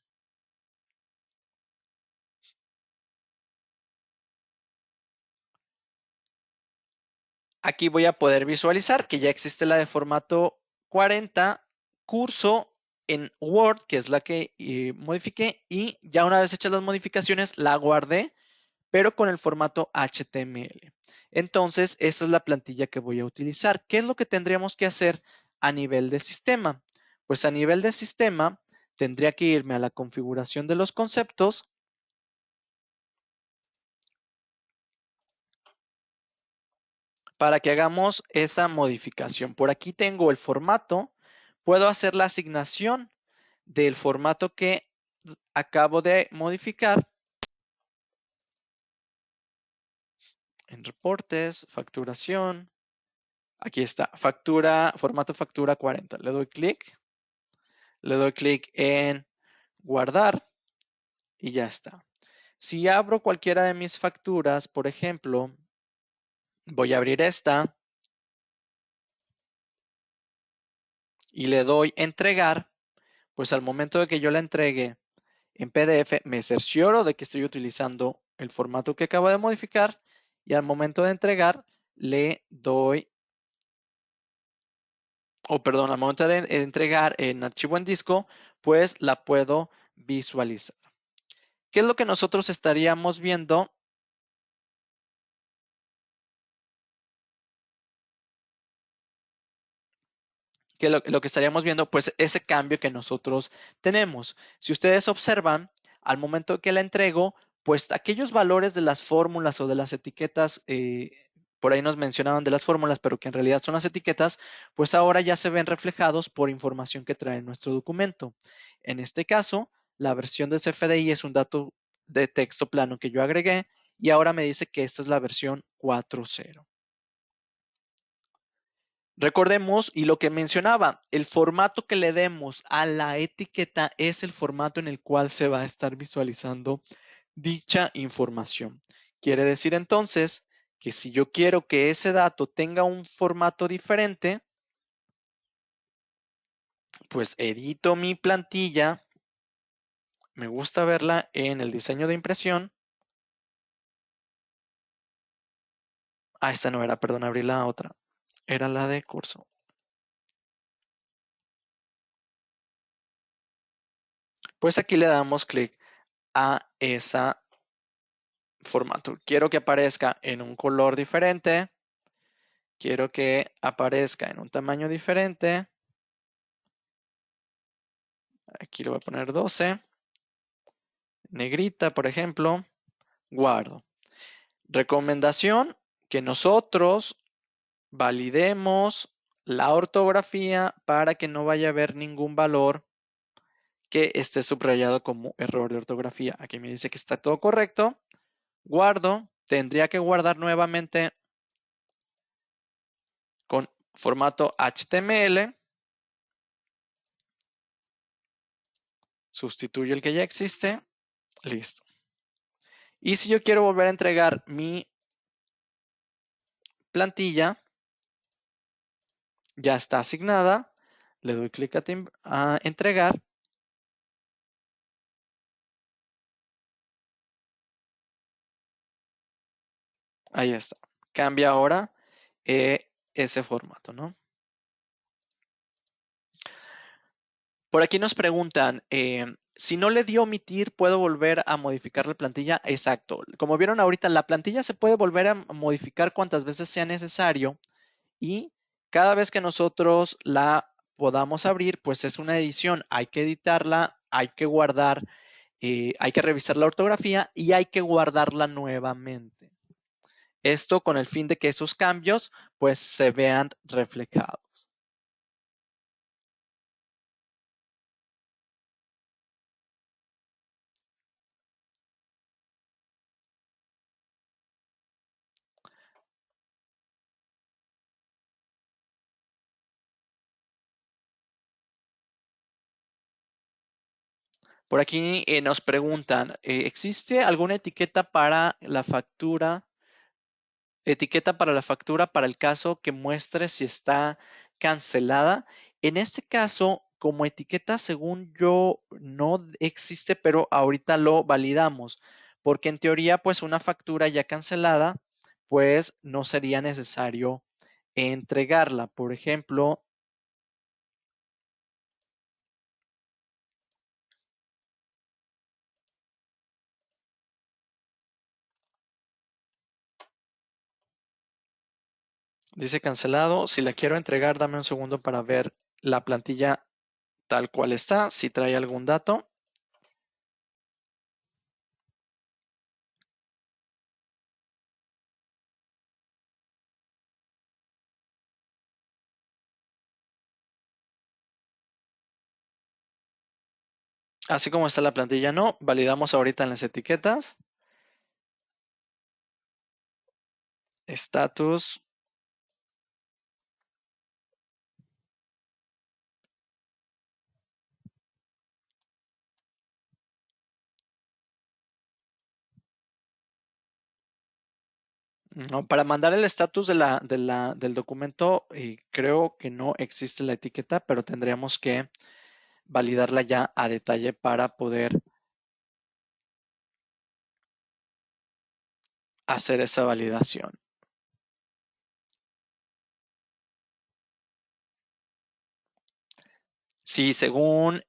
aquí voy a poder visualizar que ya existe la de formato 40, curso en Word, que es la que modifiqué, y ya una vez hechas las modificaciones, la guardé, pero con el formato HTML. Entonces, esa es la plantilla que voy a utilizar. ¿Qué es lo que tendríamos que hacer a nivel de sistema? Pues a nivel de sistema, tendría que irme a la configuración de los conceptos. Para que hagamos esa modificación. Por aquí tengo el formato. Puedo hacer la asignación del formato que acabo de modificar. En reportes, facturación. Aquí está, factura, formato factura 40. Le doy clic. Le doy clic en guardar y ya está. Si abro cualquiera de mis facturas, por ejemplo, voy a abrir esta y le doy entregar, pues al momento de que yo la entregue en PDF, me cercioro de que estoy utilizando el formato que acabo de modificar y al momento de entregar le doy, al momento de entregar en archivo en disco, pues la puedo visualizar. ¿Qué es lo que nosotros estaríamos viendo? que lo que estaríamos viendo, pues ese cambio que nosotros tenemos. Si ustedes observan, al momento que la entrego, pues aquellos valores de las fórmulas o de las etiquetas, por ahí nos mencionaban de las fórmulas, pero que en realidad son las etiquetas, pues ahora ya se ven reflejados por información que trae nuestro documento. En este caso, la versión de CFDI es un dato de texto plano que yo agregué y ahora me dice que esta es la versión 4.0. Recordemos, y lo que mencionaba, el formato que le demos a la etiqueta es el formato en el cual se va a estar visualizando dicha información. Quiere decir entonces que si yo quiero que ese dato tenga un formato diferente, pues edito mi plantilla. Me gusta verla en el diseño de impresión. Esta no era, perdón, abrí la otra. Era la de curso. Pues aquí le damos clic a ese formato. Quiero que aparezca en un color diferente. Quiero que aparezca en un tamaño diferente. Aquí le voy a poner 12. Negrita, por ejemplo. Guardo. Recomendación, que nosotros validemos la ortografía para que no vaya a haber ningún valor que esté subrayado como error de ortografía. Aquí me dice que está todo correcto. Guardo. Tendría que guardar nuevamente con formato HTML. Sustituyo el que ya existe. Listo. Y si yo quiero volver a entregar mi plantilla, ya está asignada. Le doy clic a entregar. Ahí está. Cambia ahora ese formato, ¿no? Por aquí nos preguntan, si no le di omitir, ¿puedo volver a modificar la plantilla? Exacto. Como vieron ahorita, la plantilla se puede volver a modificar cuantas veces sea necesario y cada vez que nosotros la podamos abrir, pues es una edición. Hay que editarla, hay que guardar, hay que revisar la ortografía y hay que guardarla nuevamente. Esto con el fin de que esos cambios pues se vean reflejados. Por aquí nos preguntan, ¿existe alguna etiqueta para la factura? Etiqueta para la factura para el caso que muestre si está cancelada. En este caso, como etiqueta, según yo, no existe, pero ahorita lo validamos, porque en teoría, pues una factura ya cancelada, pues no sería necesario entregarla. Por ejemplo, dice cancelado. Si la quiero entregar, dame un segundo para ver la plantilla tal cual está, si trae algún dato. Así como está la plantilla, no. Validamos ahorita en las etiquetas. Estatus. No, para mandar el estatus del documento, creo que no existe la etiqueta, pero tendríamos que validarla ya a detalle para poder hacer esa validación. Sí, según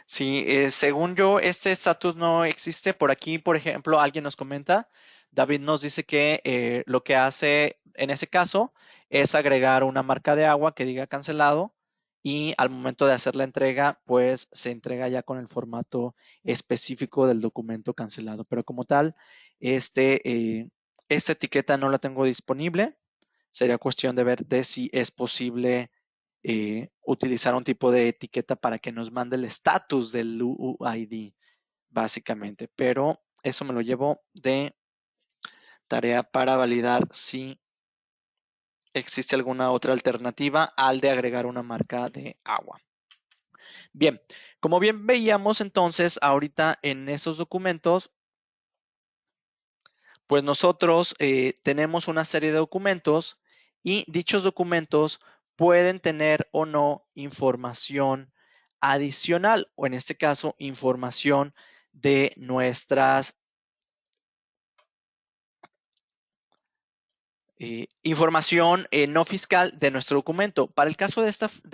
Sí, según yo, este estatus no existe. Por aquí, por ejemplo, alguien nos comenta, David nos dice que lo que hace en ese caso es agregar una marca de agua que diga cancelado y al momento de hacer la entrega, pues se entrega ya con el formato específico del documento cancelado. Pero como tal, esta etiqueta no la tengo disponible. Sería cuestión de ver de si es posible utilizar un tipo de etiqueta para que nos mande el estatus del UUID, básicamente. Pero eso me lo llevo de tarea para validar si existe alguna otra alternativa al de agregar una marca de agua. Bien, como bien veíamos entonces ahorita en esos documentos, pues nosotros tenemos una serie de documentos y dichos documentos pueden tener o no información adicional o en este caso información de nuestras información no fiscal de nuestro documento. Para el caso de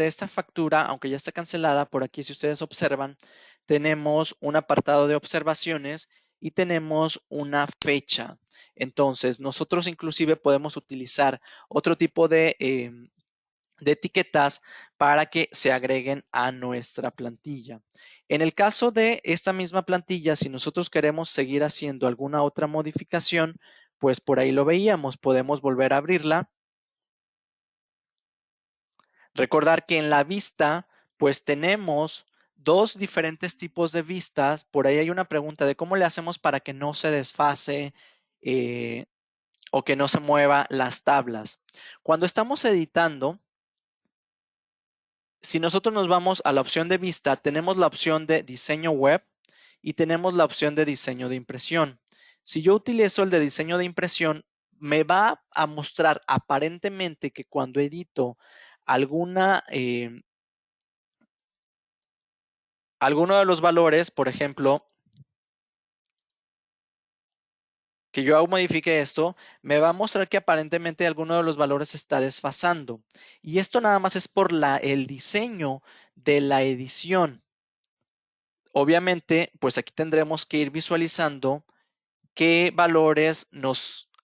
esta factura, aunque ya está cancelada, por aquí si ustedes observan, tenemos un apartado de observaciones y tenemos una fecha. Entonces, nosotros inclusive podemos utilizar otro tipo de etiquetas para que se agreguen a nuestra plantilla. En el caso de esta misma plantilla, si nosotros queremos seguir haciendo alguna otra modificación, pues por ahí lo veíamos, podemos volver a abrirla. Recordar que en la vista, pues tenemos dos diferentes tipos de vistas. Por ahí hay una pregunta de cómo le hacemos para que no se desfase eh, o que no se mueva las tablas. Cuando estamos editando, si nosotros nos vamos a la opción de vista, tenemos la opción de diseño web y tenemos la opción de diseño de impresión. Si yo utilizo el de diseño de impresión, me va a mostrar aparentemente que cuando edito alguna, alguno de los valores, por ejemplo, que yo modifique esto, me va a mostrar que aparentemente alguno de los valores se está desfasando. Y esto nada más es por el diseño de la edición. Obviamente, pues aquí tendremos que ir visualizando qué valores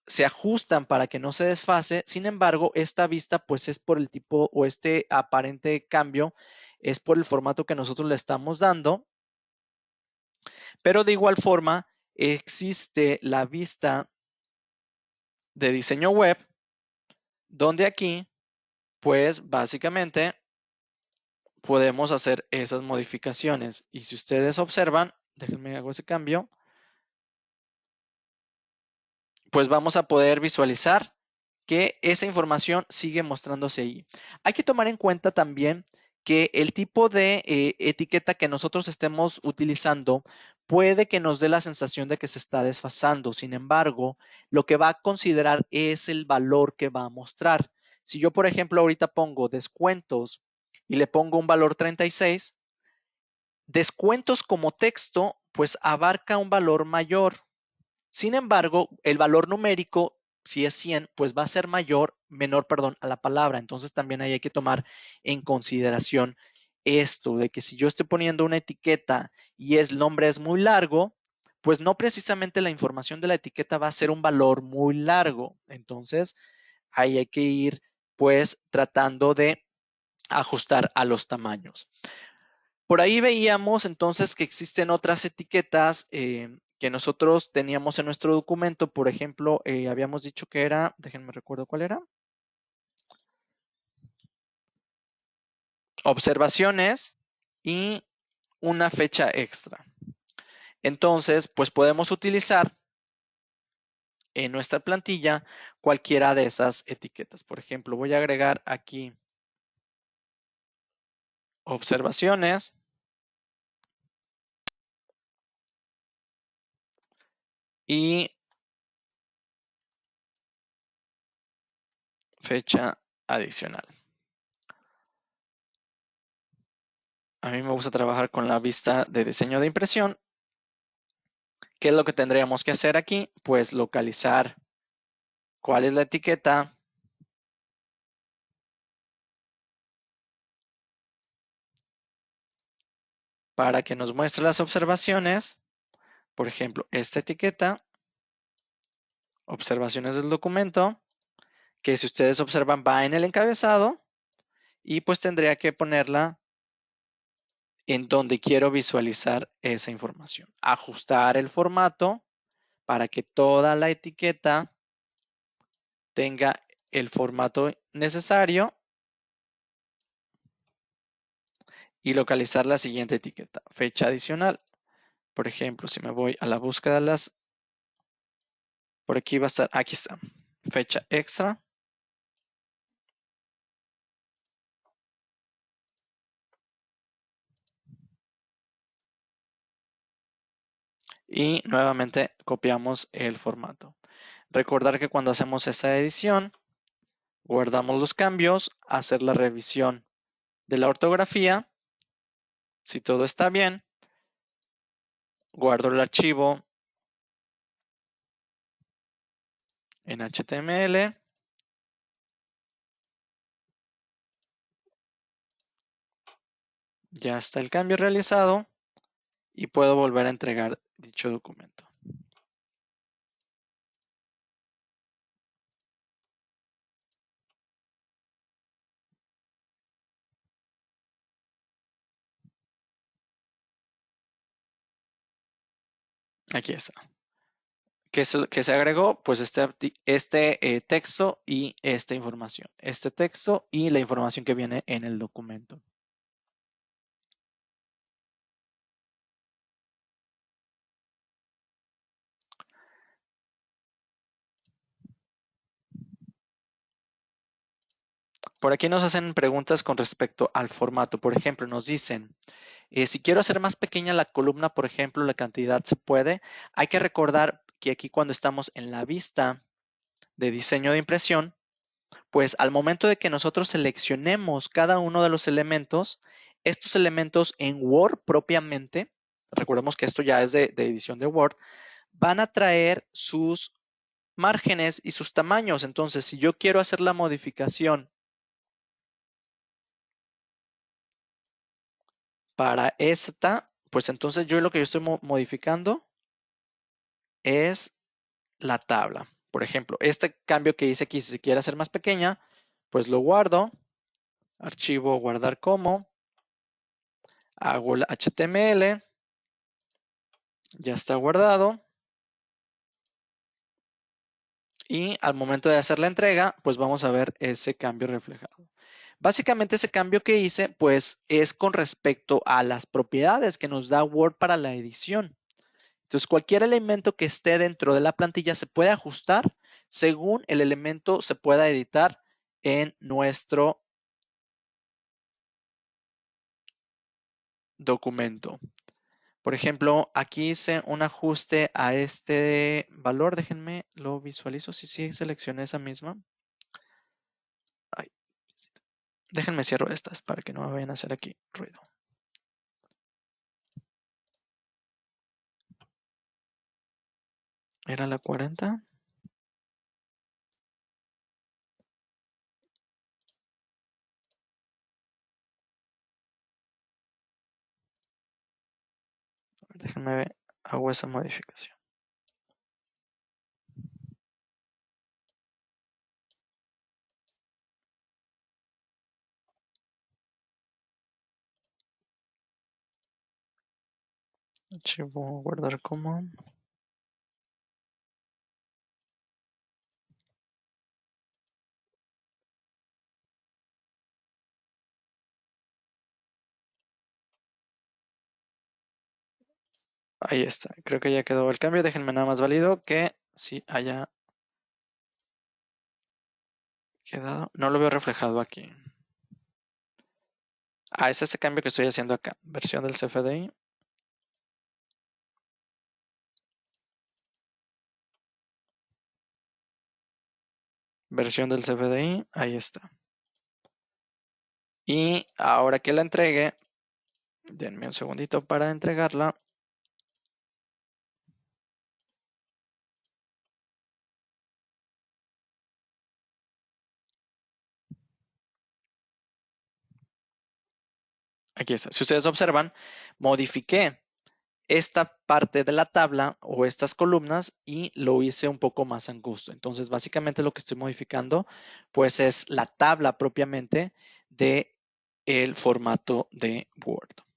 se ajustan para que no se desfase. Sin embargo, esta vista pues es por el tipo o este aparente cambio es por el formato que nosotros le estamos dando. Pero de igual forma, existe la vista de diseño web, donde aquí pues básicamente podemos hacer esas modificaciones. Y si ustedes observan, déjenme hago ese cambio, pues vamos a poder visualizar que esa información sigue mostrándose ahí. Hay que tomar en cuenta también que el tipo de etiqueta que nosotros estemos utilizando puede que nos dé la sensación de que se está desfasando. Sin embargo, lo que va a considerar es el valor que va a mostrar. Si yo, por ejemplo, ahorita pongo descuentos y le pongo un valor 36, descuentos como texto, pues abarca un valor mayor. Sin embargo, el valor numérico, si es 100, pues va a ser menor, perdón, a la palabra. Entonces también ahí hay que tomar en consideración esto de que si yo estoy poniendo una etiqueta y el nombre es muy largo, pues no precisamente la información de la etiqueta va a ser un valor muy largo. Entonces ahí hay que ir pues tratando de ajustar a los tamaños. Por ahí veíamos entonces que existen otras etiquetas que nosotros teníamos en nuestro documento. Por ejemplo, habíamos dicho que era, déjenme recuerdo cuál era. Observaciones y una fecha extra. Entonces, pues podemos utilizar en nuestra plantilla cualquiera de esas etiquetas. Por ejemplo, voy a agregar aquí observaciones y fecha adicional. A mí me gusta trabajar con la vista de diseño de impresión. ¿Qué es lo que tendríamos que hacer aquí? Pues localizar cuál es la etiqueta para que nos muestre las observaciones. Por ejemplo, esta etiqueta, observaciones del documento, que si ustedes observan va en el encabezado y pues tendría que ponerla en donde quiero visualizar esa información. Ajustar el formato para que toda la etiqueta tenga el formato necesario y localizar la siguiente etiqueta, fecha adicional. Por ejemplo, si me voy a la búsqueda de las, por aquí va a estar, aquí está, fecha extra. Y nuevamente copiamos el formato. Recordar que cuando hacemos esta edición, guardamos los cambios, hacer la revisión de la ortografía. Si todo está bien, guardo el archivo en HTML. Ya está el cambio realizado y puedo volver a entregar dicho documento. Aquí está. ¿Qué se agregó? Pues este texto y esta información. Este texto y la información que viene en el documento. Por aquí nos hacen preguntas con respecto al formato. Por ejemplo, nos dicen, si quiero hacer más pequeña la columna, por ejemplo, la cantidad se puede. Hay que recordar que aquí cuando estamos en la vista de diseño de impresión, pues al momento de que nosotros seleccionemos cada uno de los elementos, estos elementos en Word propiamente, recordemos que esto ya es de edición de Word, van a traer sus márgenes y sus tamaños. Entonces, si yo quiero hacer la modificación para esta, pues entonces yo lo que yo estoy modificando es la tabla. Por ejemplo, este cambio que hice aquí, si se quiere hacer más pequeña, pues lo guardo, archivo guardar como, hago el HTML, ya está guardado y al momento de hacer la entrega, pues vamos a ver ese cambio reflejado. Básicamente ese cambio que hice, pues es con respecto a las propiedades que nos da Word para la edición. Entonces, cualquier elemento que esté dentro de la plantilla se puede ajustar según el elemento se pueda editar en nuestro documento. Por ejemplo, aquí hice un ajuste a este valor. Déjenme, lo visualizo. Sí, seleccioné esa misma. Ay, déjenme cierro estas para que no me vayan a hacer aquí ruido. ¿Era la 40? Déjenme ver, hago esa modificación. Archivo, guardar como. Ahí está. Creo que ya quedó el cambio. Déjenme nada más válido que sí haya quedado. No lo veo reflejado aquí. Ah, es este cambio que estoy haciendo acá. Versión del CFDI. Versión del CFDI. Ahí está. Y ahora que la entregue, denme un segundito para entregarla. Aquí está. Si ustedes observan, modifiqué esta parte de la tabla o estas columnas y lo hice un poco más angosto. Entonces, básicamente lo que estoy modificando, pues es la tabla propiamente de el formato de Word.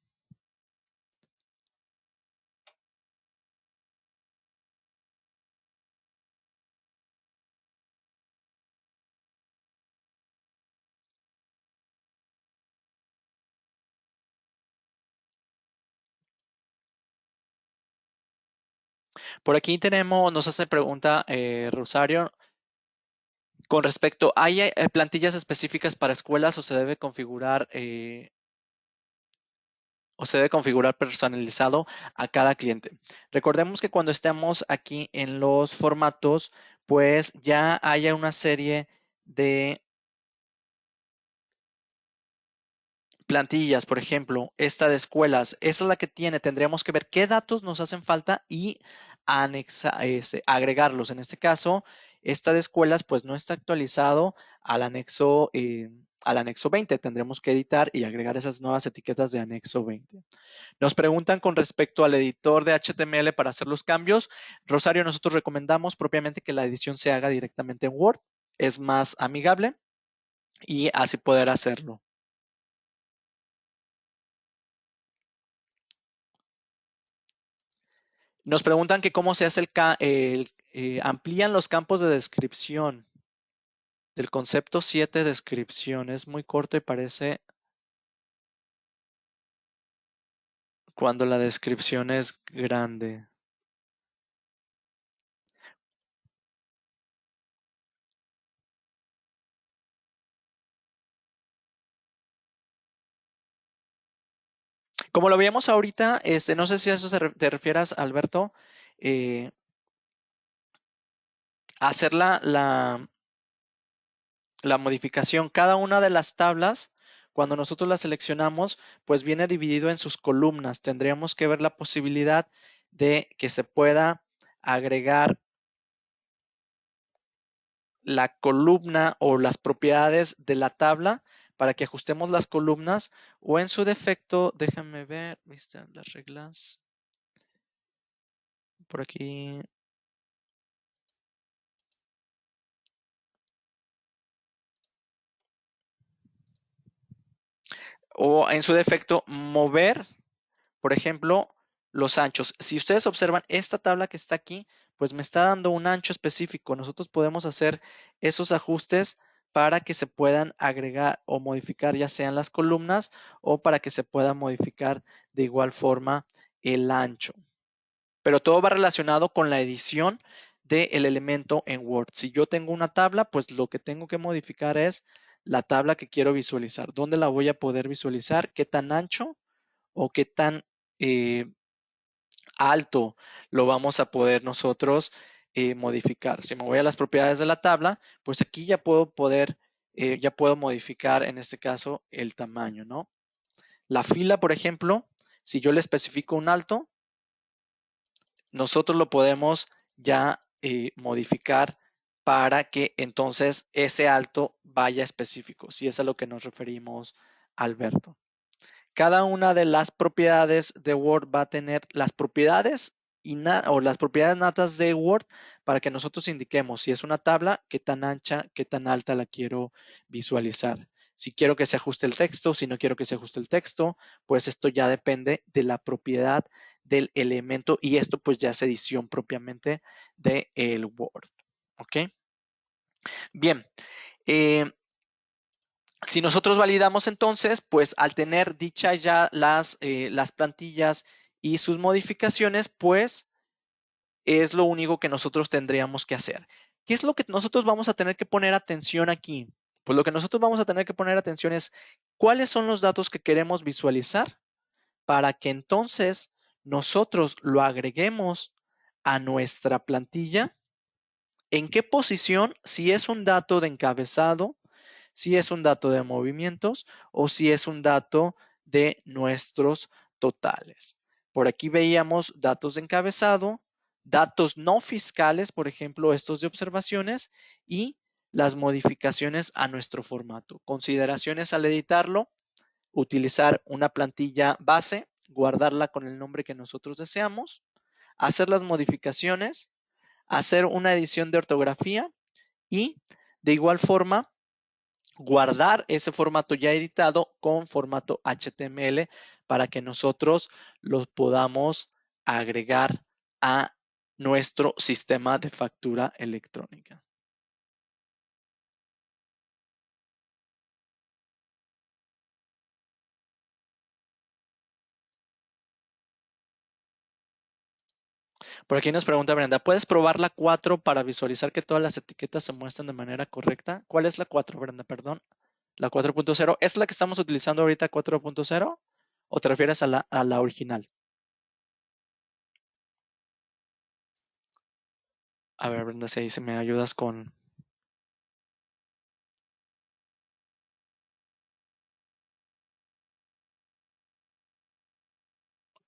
Por aquí tenemos, nos hace pregunta Rosario, con respecto, ¿hay plantillas específicas para escuelas o se debe configurar personalizado a cada cliente? Recordemos que cuando estemos aquí en los formatos, pues ya haya una serie de plantillas, por ejemplo, esta de escuelas, esa es la que tiene, tendríamos que ver qué datos nos hacen falta y agregarlos. En este caso, esta de escuelas, pues no está actualizado al anexo 20. Tendremos que editar y agregar esas nuevas etiquetas de anexo 20. Nos preguntan con respecto al editor de HTML para hacer los cambios. Rosario, nosotros recomendamos propiamente que la edición se haga directamente en Word. Es más amigable y así poder hacerlo. Nos preguntan que cómo se hace amplían los campos de descripción del concepto 7 descripción. Es muy corto y parece cuando la descripción es grande. Como lo veíamos ahorita, no sé si a eso te refieras, Alberto, eh, hacer la modificación. Cada una de las tablas, cuando nosotros las seleccionamos, pues viene dividido en sus columnas. Tendríamos que ver la posibilidad de que se pueda agregar la columna o las propiedades de la tabla para que ajustemos las columnas o en su defecto, déjame ver, ¿viste las reglas? Por aquí. O en su defecto, mover, por ejemplo, los anchos. Si ustedes observan esta tabla que está aquí, pues me está dando un ancho específico. Nosotros podemos hacer esos ajustes para que se puedan agregar o modificar ya sean las columnas o para que se pueda modificar de igual forma el ancho. Pero todo va relacionado con la edición del elemento en Word. Si yo tengo una tabla, pues lo que tengo que modificar es la tabla que quiero visualizar. ¿Dónde la voy a poder visualizar? ¿Qué tan ancho o qué tan eh, alto lo vamos a poder nosotros modificar? Si me voy a las propiedades de la tabla, pues aquí ya puedo modificar en este caso el tamaño, ¿no? La fila, por ejemplo, si yo le especifico un alto, nosotros lo podemos ya modificar para que entonces ese alto vaya específico, si es a lo que nos referimos, Alberto. Cada una de las propiedades de Word va a tener las propiedades o las propiedades natas de Word para que nosotros indiquemos si es una tabla, qué tan ancha, qué tan alta la quiero visualizar. Si quiero que se ajuste el texto, si no quiero que se ajuste el texto, pues esto ya depende de la propiedad del elemento y esto pues ya es edición propiamente del Word. ¿Ok? Bien. Eh, si nosotros validamos entonces, pues al tener dichas ya las plantillas y sus modificaciones, pues es lo único que nosotros tendríamos que hacer. ¿Qué es lo que nosotros vamos a tener que poner atención aquí? Pues lo que nosotros vamos a tener que poner atención es cuáles son los datos que queremos visualizar para que entonces nosotros lo agreguemos a nuestra plantilla. ¿En qué posición? Si es un dato de encabezado, si es un dato de movimientos o si es un dato de nuestros totales. Por aquí veíamos datos de encabezado, datos no fiscales, por ejemplo, estos de observaciones y las modificaciones a nuestro formato. Consideraciones al editarlo. utilizar una plantilla base, guardarla con el nombre que nosotros deseamos, hacer las modificaciones, hacer una edición de ortografía y de igual forma guardar ese formato ya editado con formato HTML para que nosotros los podamos agregar a nuestro sistema de factura electrónica. Por aquí nos pregunta Brenda, ¿puedes probar la 4 para visualizar que todas las etiquetas se muestran de manera correcta? ¿Cuál es la 4, Brenda? Perdón. La 4.0. ¿Es la que estamos utilizando ahorita 4.0? ¿O te refieres a la original? A ver, Brenda, si ahí se me ayudas con...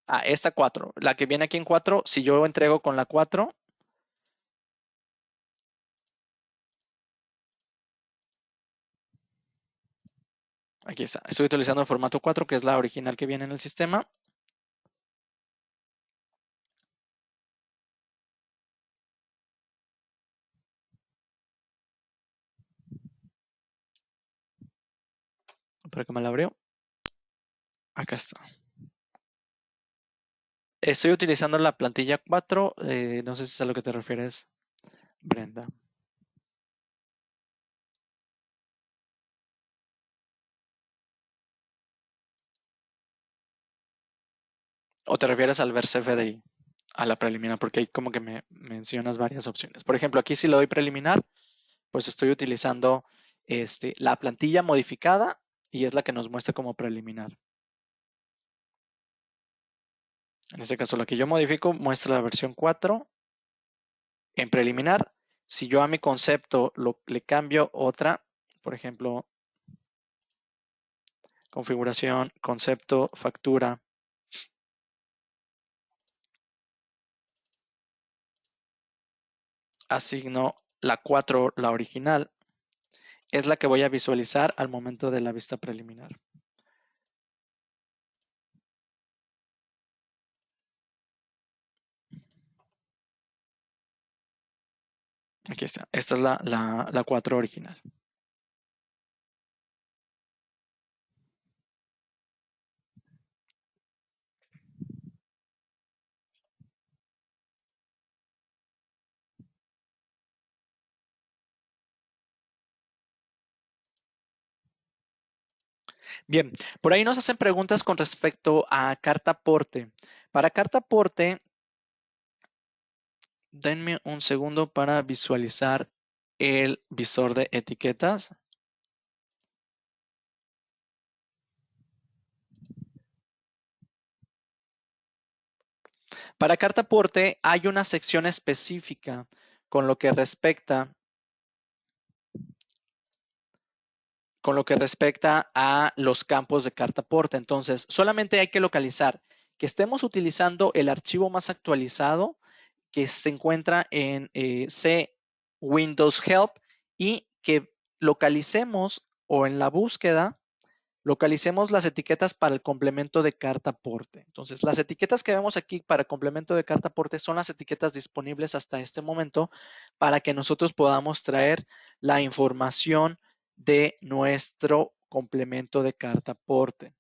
Ah, esta 4. La que viene aquí en 4, si yo entrego con la 4, aquí está. Estoy utilizando el formato 4, que es la original que viene en el sistema. ¿Para que me la abrió? Acá está. Estoy utilizando la plantilla 4. No sé si es a lo que te refieres, Brenda. ¿O te refieres al ver CFDI? A la preliminar, porque ahí como que me mencionas varias opciones. Por ejemplo, aquí si le doy preliminar, pues estoy utilizando la plantilla modificada y es la que nos muestra como preliminar. En este caso, la que yo modifico muestra la versión 4 en preliminar. Si yo a mi concepto le cambio otra, por ejemplo, configuración, concepto, factura, asigno la 4, la original, es la que voy a visualizar al momento de la vista preliminar. Aquí está. Esta es la 4 original. Bien, por ahí nos hacen preguntas con respecto a carta aporte. Para carta aporte, denme un segundo para visualizar el visor de etiquetas. Para carta aporte hay una sección específica con lo que respecta a los campos de carta aporte. Entonces, solamente hay que localizar que estemos utilizando el archivo más actualizado que se encuentra en C Windows Help y que localicemos o en la búsqueda localicemos las etiquetas para el complemento de carta aporte. Entonces, las etiquetas que vemos aquí para complemento de carta aporte son las etiquetas disponibles hasta este momento para que nosotros podamos traer la información de nuestro complemento de carta aporte.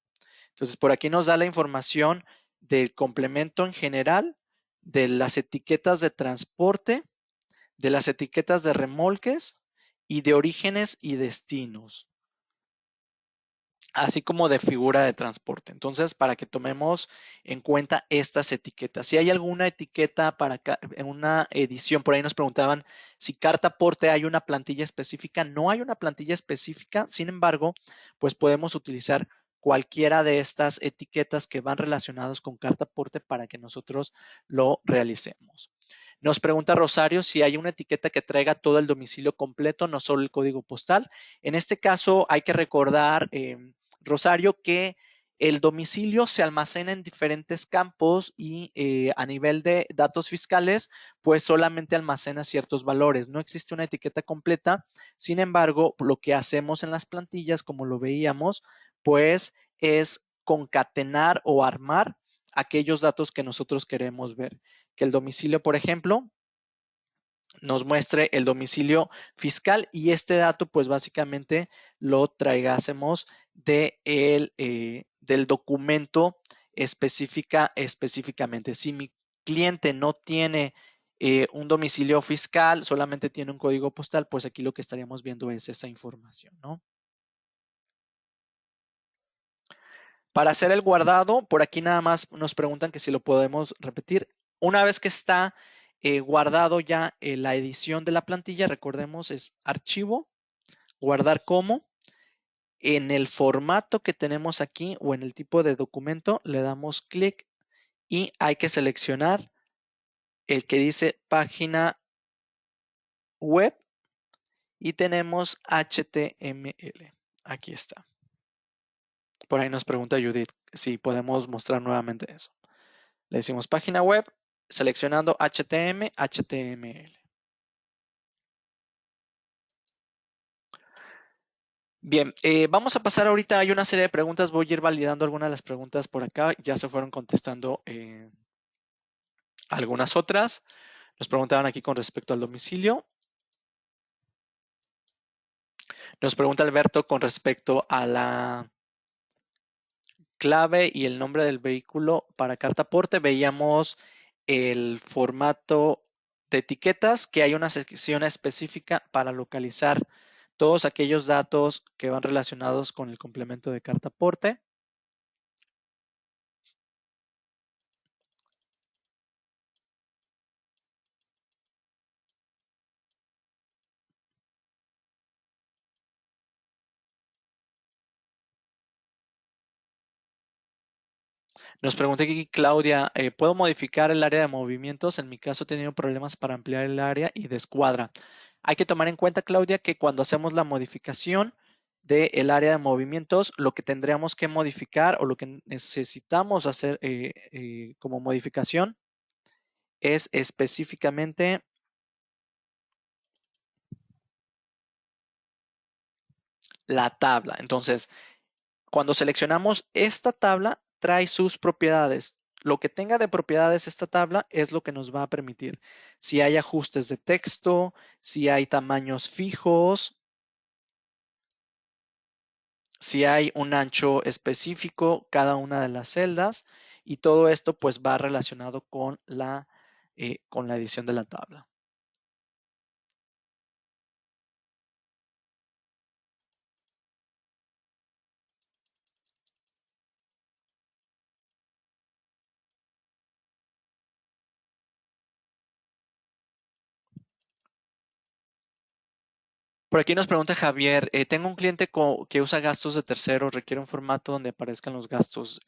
Entonces, por aquí nos da la información del complemento en general, de las etiquetas de transporte, de las etiquetas de remolques y de orígenes y destinos, así como de figura de transporte. Entonces, para que tomemos en cuenta estas etiquetas. Si hay alguna etiqueta en una edición, por ahí nos preguntaban si carta aporte hay una plantilla específica. No hay una plantilla específica, sin embargo, pues podemos utilizar cualquiera de estas etiquetas que van relacionados con carta aporte para que nosotros lo realicemos. Nos pregunta Rosario si hay una etiqueta que traiga todo el domicilio completo, no solo el código postal. En este caso hay que recordar, Rosario, que el domicilio se almacena en diferentes campos y a nivel de datos fiscales, pues solamente almacena ciertos valores. No existe una etiqueta completa. Sin embargo, lo que hacemos en las plantillas, como lo veíamos, pues es concatenar o armar aquellos datos que nosotros queremos ver. Que el domicilio, por ejemplo, nos muestre el domicilio fiscal y este dato, pues básicamente lo traigásemos del documento específicamente. Si mi cliente no tiene un domicilio fiscal, solamente tiene un código postal, pues aquí lo que estaríamos viendo es esa información, ¿no? Para hacer el guardado, por aquí nada más nos preguntan que si lo podemos repetir. Una vez que está guardado ya la edición de la plantilla, recordemos es archivo, guardar como. En el formato que tenemos aquí o en el tipo de documento, le damos clic y hay que seleccionar el que dice página web y tenemos HTML. Aquí está. Por ahí nos pregunta Judith si podemos mostrar nuevamente eso. Le decimos página web, seleccionando HTML. Bien, vamos a pasar ahorita, hay una serie de preguntas, voy a ir validando algunas de las preguntas por acá, ya se fueron contestando algunas otras. Nos preguntaban aquí con respecto al domicilio. Nos pregunta Alberto con respecto a la clave y el nombre del vehículo para carta aporte. Veíamos el formato de etiquetas, que hay una sección específica para localizar todos aquellos datos que van relacionados con el complemento de carta aporte. Nos pregunta aquí Claudia, ¿puedo modificar el área de movimientos? En mi caso he tenido problemas para ampliar el área y descuadra. Hay que tomar en cuenta, Claudia, que cuando hacemos la modificación del área de movimientos, lo que tendríamos que modificar o lo que necesitamos hacer como modificación es específicamente la tabla. Entonces, cuando seleccionamos esta tabla, trae sus propiedades. Lo que tenga de propiedades esta tabla es lo que nos va a permitir. Si hay ajustes de texto, si hay tamaños fijos, si hay un ancho específico, cada una de las celdas y todo esto pues va relacionado con la edición de la tabla. Por aquí nos pregunta Javier, tengo un cliente que usa gastos de terceros, requiere un formato donde aparezcan los gastos.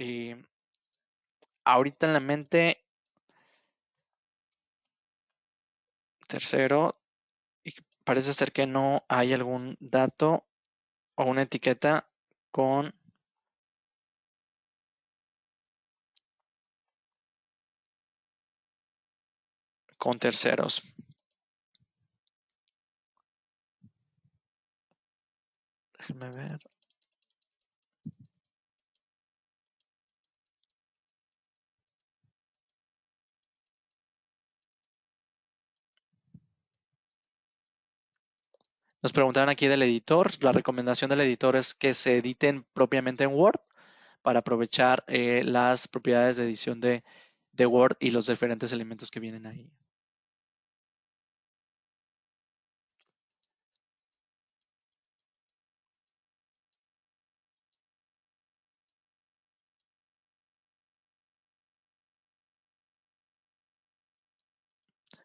Ahorita en la mente, tercero, y parece ser que no hay algún dato o una etiqueta con, con terceros. Déjenme ver. Nos preguntaron aquí del editor. La recomendación del editor es que se editen propiamente en Word para aprovechar las propiedades de edición de Word y los diferentes elementos que vienen ahí.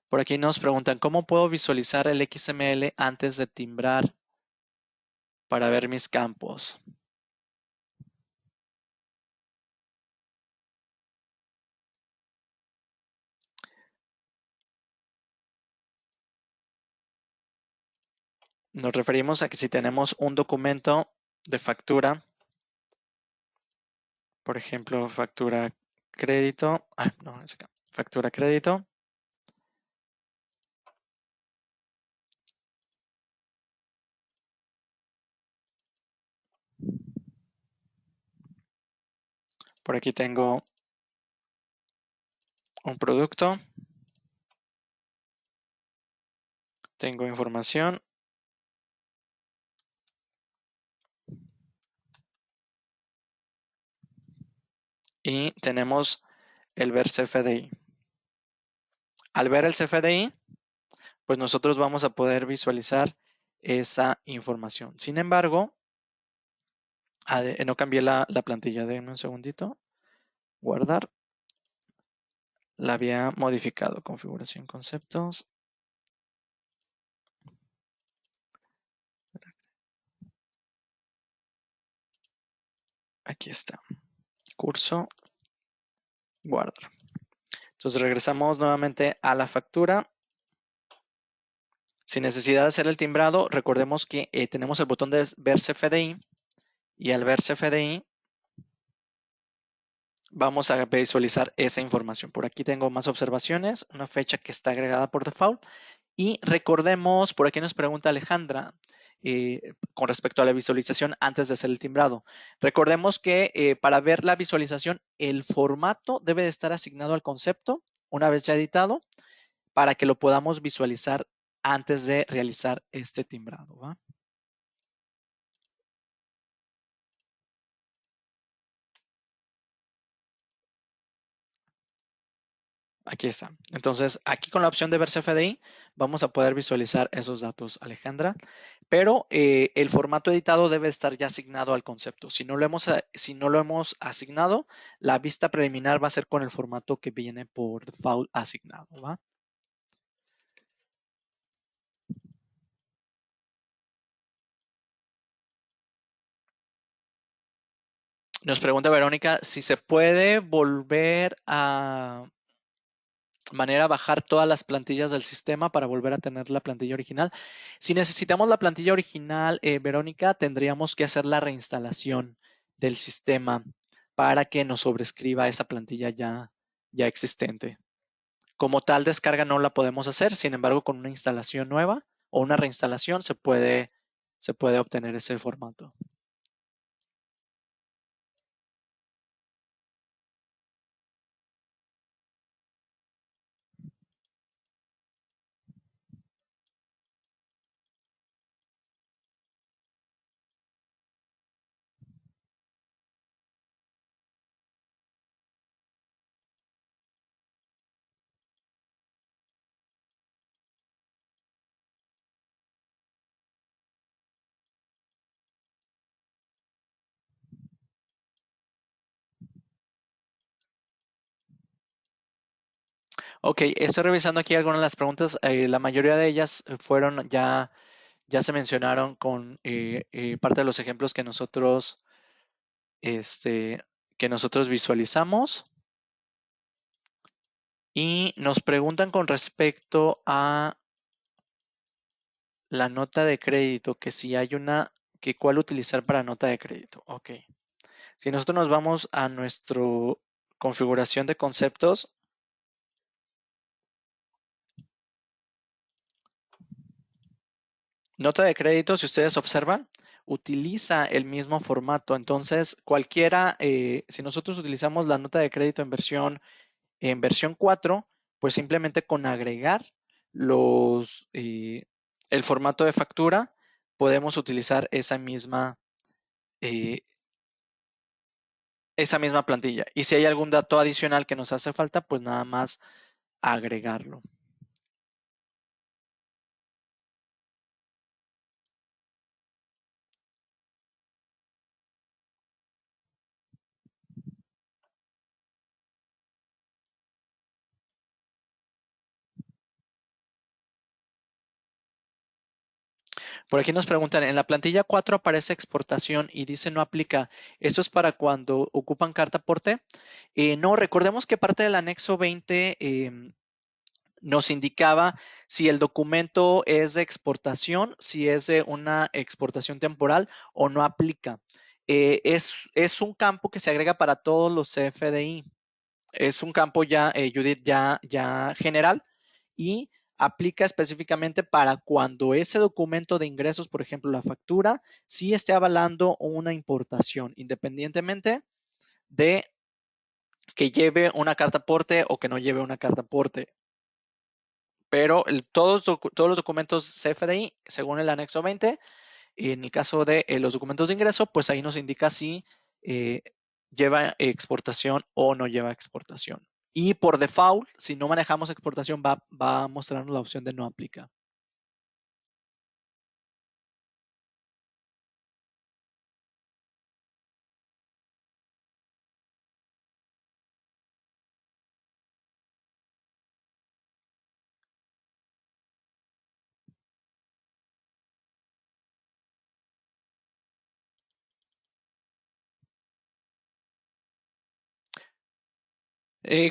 Por aquí nos preguntan, ¿cómo puedo visualizar el XML antes de timbrar para ver mis campos? Nos referimos a que si tenemos un documento de factura, por ejemplo, factura crédito, no, es acá, factura crédito. Por aquí tengo un producto. Tengo información. Y tenemos el ver CFDI. Al ver el CFDI, pues nosotros vamos a poder visualizar esa información. Sin embargo, no cambié la plantilla. Denme un segundito. Guardar. La había modificado. Configuración, conceptos. Aquí está. Curso. Guardar. Entonces regresamos nuevamente a la factura. Sin necesidad de hacer el timbrado, recordemos que tenemos el botón de ver CFDI. Y al ver CFDI, vamos a visualizar esa información. Por aquí tengo más observaciones, una fecha que está agregada por default. Y recordemos, por aquí nos pregunta Alejandra, con respecto a la visualización antes de hacer el timbrado. Recordemos que para ver la visualización, el formato debe de estar asignado al concepto una vez ya editado para que lo podamos visualizar antes de realizar este timbrado, ¿va? Aquí está. Entonces, aquí con la opción de ver CFDI, vamos a poder visualizar esos datos, Alejandra, pero el formato editado debe estar ya asignado al concepto. Si no lo hemos asignado, la vista preliminar va a ser con el formato que viene por default asignado, ¿va? Nos pregunta Verónica si se puede volver a manera bajar todas las plantillas del sistema para volver a tener la plantilla original. Si necesitamos la plantilla original, Verónica, tendríamos que hacer la reinstalación del sistema para que nos sobrescriba esa plantilla ya existente. Como tal, descarga no la podemos hacer, sin embargo, con una instalación nueva o una reinstalación se puede obtener ese formato. Ok, estoy revisando aquí algunas de las preguntas. La mayoría de ellas fueron ya se mencionaron con parte de los ejemplos que nosotros visualizamos. Y nos preguntan con respecto a la nota de crédito, que si hay una, que cuál utilizar para nota de crédito. Ok. Si nosotros nos vamos a nuestra configuración de conceptos, nota de crédito, si ustedes observan, utiliza el mismo formato. Entonces, cualquiera, si nosotros utilizamos la nota de crédito en versión 4, pues simplemente con agregar el formato de factura, podemos utilizar eh, esa misma plantilla. Y si hay algún dato adicional que nos hace falta, pues nada más agregarlo. Por aquí nos preguntan, en la plantilla 4 aparece exportación y dice no aplica. ¿Esto es para cuando ocupan carta aporte? No, recordemos que parte del anexo 20 nos indicaba si el documento es de exportación, si es de una exportación temporal o no aplica. Es un campo que se agrega para todos los CFDI. Es un campo ya, Judith, ya general y aplica específicamente para cuando ese documento de ingresos, por ejemplo, la factura, sí esté avalando una importación, independientemente de que lleve una carta aporte o que no lleve una carta aporte. Pero todos los documentos CFDI, según el anexo 20, en el caso de los documentos de ingreso, pues ahí nos indica si eh, lleva exportación o no lleva exportación. Y por default, si no manejamos exportación, va a mostrarnos la opción de no aplica.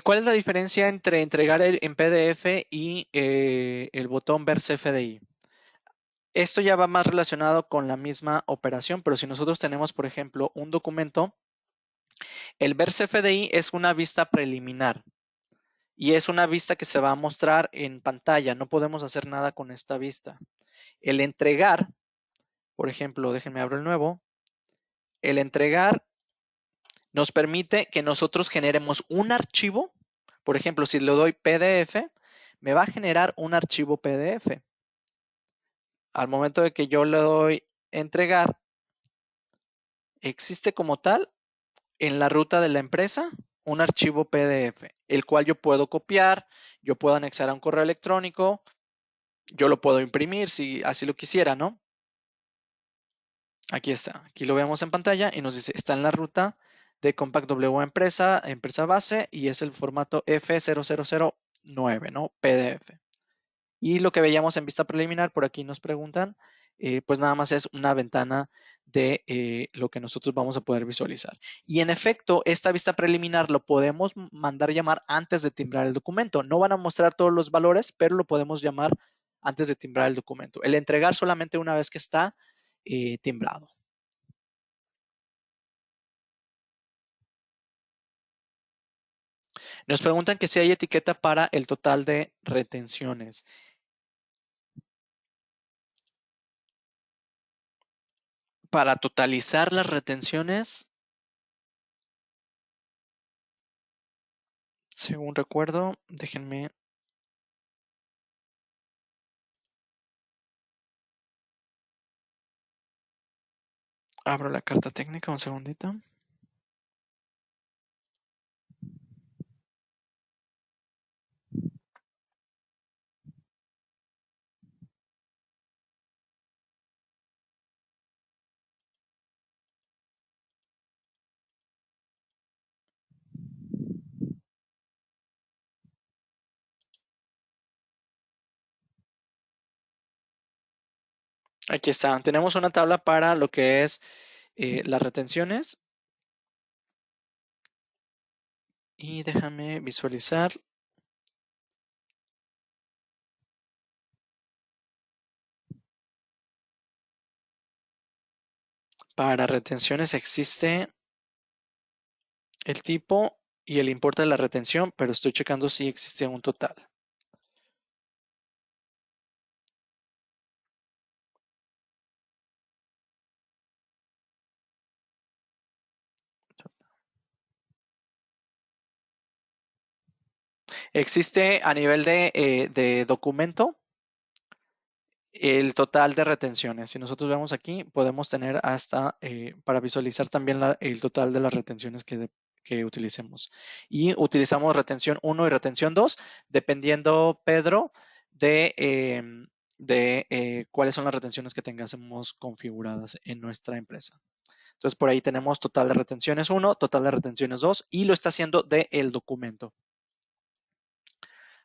¿Cuál es la diferencia entre entregar en PDF y el botón ver CFDI? Esto ya va más relacionado con la misma operación, pero si nosotros tenemos, por ejemplo, un documento, el ver CFDI es una vista preliminar y es una vista que se va a mostrar en pantalla. No podemos hacer nada con esta vista. El entregar, por ejemplo, déjenme abrir el nuevo. El entregar nos permite que nosotros generemos un archivo. Por ejemplo, si le doy PDF, me va a generar un archivo PDF. Al momento de que yo le doy entregar, existe como tal en la ruta de la empresa un archivo PDF, el cual yo puedo copiar, yo puedo anexar a un correo electrónico, yo lo puedo imprimir si así lo quisiera, ¿no? Aquí está, aquí lo vemos en pantalla y nos dice, está en la ruta de Compact W empresa, empresa base y es el formato F0009, ¿no? PDF. Y lo que veíamos en vista preliminar, por aquí nos preguntan, pues nada más es una ventana de lo que nosotros vamos a poder visualizar. Y en efecto, esta vista preliminar lo podemos mandar llamar antes de timbrar el documento. No van a mostrar todos los valores, pero lo podemos llamar antes de timbrar el documento. El entregar solamente una vez que está timbrado. Nos preguntan que si hay etiqueta para el total de retenciones. Para totalizar las retenciones, según recuerdo, déjenme. Abro la carta técnica, un segundito. Aquí está. Tenemos una tabla para lo que es las retenciones. Y déjame visualizar. Para retenciones existe el tipo y el importe de la retención, pero estoy checando si existe un total. Existe a nivel de documento el total de retenciones. Si nosotros vemos aquí, podemos tener hasta para visualizar también el total de las retenciones que utilicemos. Y utilizamos retención 1 y retención 2, dependiendo, Pedro, de cuáles son las retenciones que tengamos configuradas en nuestra empresa. Entonces, por ahí tenemos total de retenciones 1, total de retenciones 2 y lo está haciendo del documento.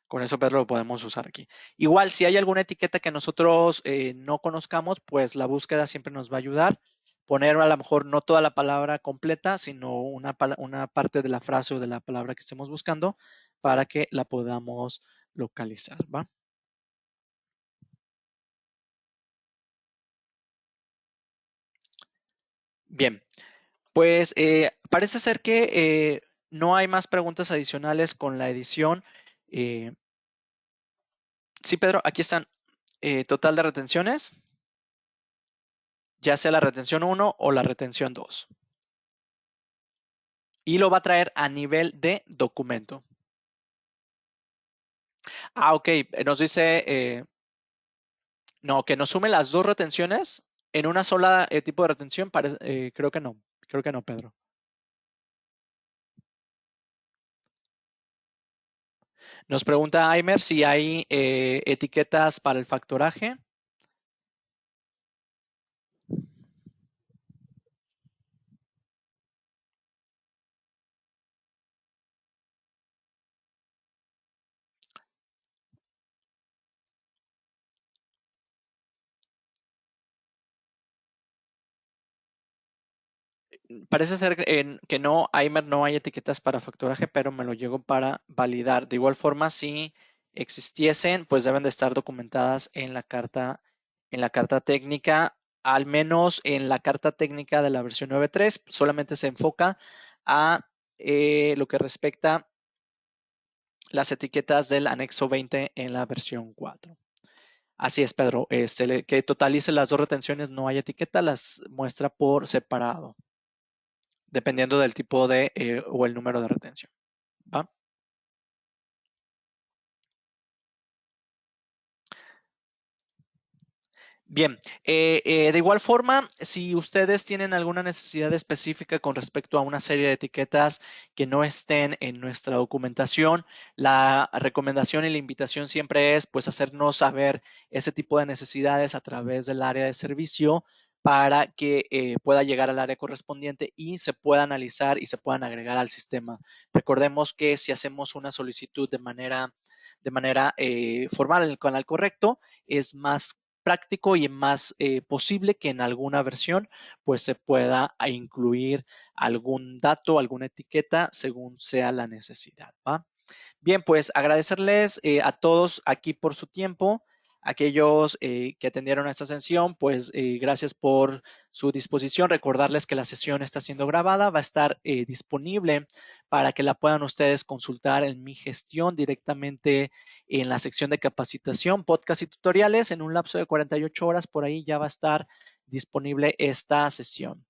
Con eso, Pedro, lo podemos usar aquí. Igual, si hay alguna etiqueta que nosotros no conozcamos, pues la búsqueda siempre nos va a ayudar. Poner a lo mejor no toda la palabra completa, sino una parte de la frase o de la palabra que estemos buscando para que la podamos localizar, ¿va? Bien, pues parece ser que no hay más preguntas adicionales con la edición. Eh, sí, Pedro, aquí están. Total de retenciones, ya sea la retención 1 o la retención 2. y lo va a traer a nivel de documento. Ah, ok, nos dice, no, que nos sume las dos retenciones en una sola tipo de retención. Creo que no, Pedro. Nos pregunta Aimer si hay etiquetas para el factoraje. Parece ser que no, Aimer, no hay etiquetas para factoraje, pero me lo llego para validar. De igual forma, si existiesen, pues deben de estar documentadas en la carta técnica, al menos en la carta técnica de la versión 9.3, solamente se enfoca a lo que respecta las etiquetas del anexo 20 en la versión 4. Así es, Pedro. Que totalice las dos retenciones, no hay etiqueta, las muestra por separado, dependiendo del tipo de o el número de retención. ¿Va? Bien, de igual forma, si ustedes tienen alguna necesidad específica con respecto a una serie de etiquetas que no estén en nuestra documentación, la recomendación y la invitación siempre es pues hacernos saber ese tipo de necesidades a través del área de servicio para que pueda llegar al área correspondiente y se pueda analizar y se puedan agregar al sistema. Recordemos que si hacemos una solicitud de manera formal en el canal correcto, es más práctico y más posible que en alguna versión pues se pueda incluir algún dato, alguna etiqueta según sea la necesidad, ¿va? Bien, pues agradecerles a todos aquí por su tiempo. Aquellos que atendieron a esta sesión, pues gracias por su disposición. Recordarles que la sesión está siendo grabada, va a estar disponible para que la puedan ustedes consultar en Mi Gestión directamente en la sección de capacitación, podcast y tutoriales. En un lapso de 48 horas por ahí ya va a estar disponible esta sesión.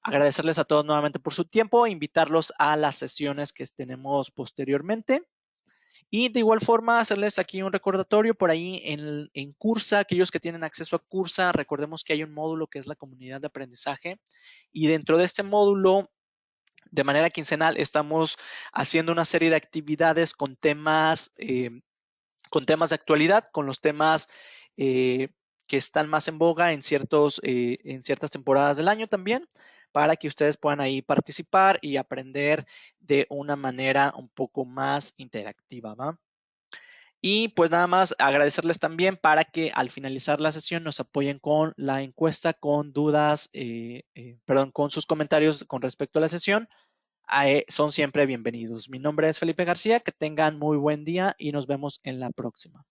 Agradecerles a todos nuevamente por su tiempo, invitarlos a las sesiones que tenemos posteriormente. Y de igual forma, hacerles aquí un recordatorio por ahí en Cursa, aquellos que tienen acceso a Cursa, recordemos que hay un módulo que es la comunidad de aprendizaje y dentro de este módulo, de manera quincenal, estamos haciendo una serie de actividades con temas de actualidad, con los temas eh, que están más en boga en ciertas temporadas del año también, para que ustedes puedan ahí participar y aprender de una manera un poco más interactiva, ¿va? Y pues nada más agradecerles también para que al finalizar la sesión nos apoyen con la encuesta, con dudas, perdón, con sus comentarios con respecto a la sesión. Son siempre bienvenidos. Mi nombre es Felipe García, que tengan muy buen día y nos vemos en la próxima.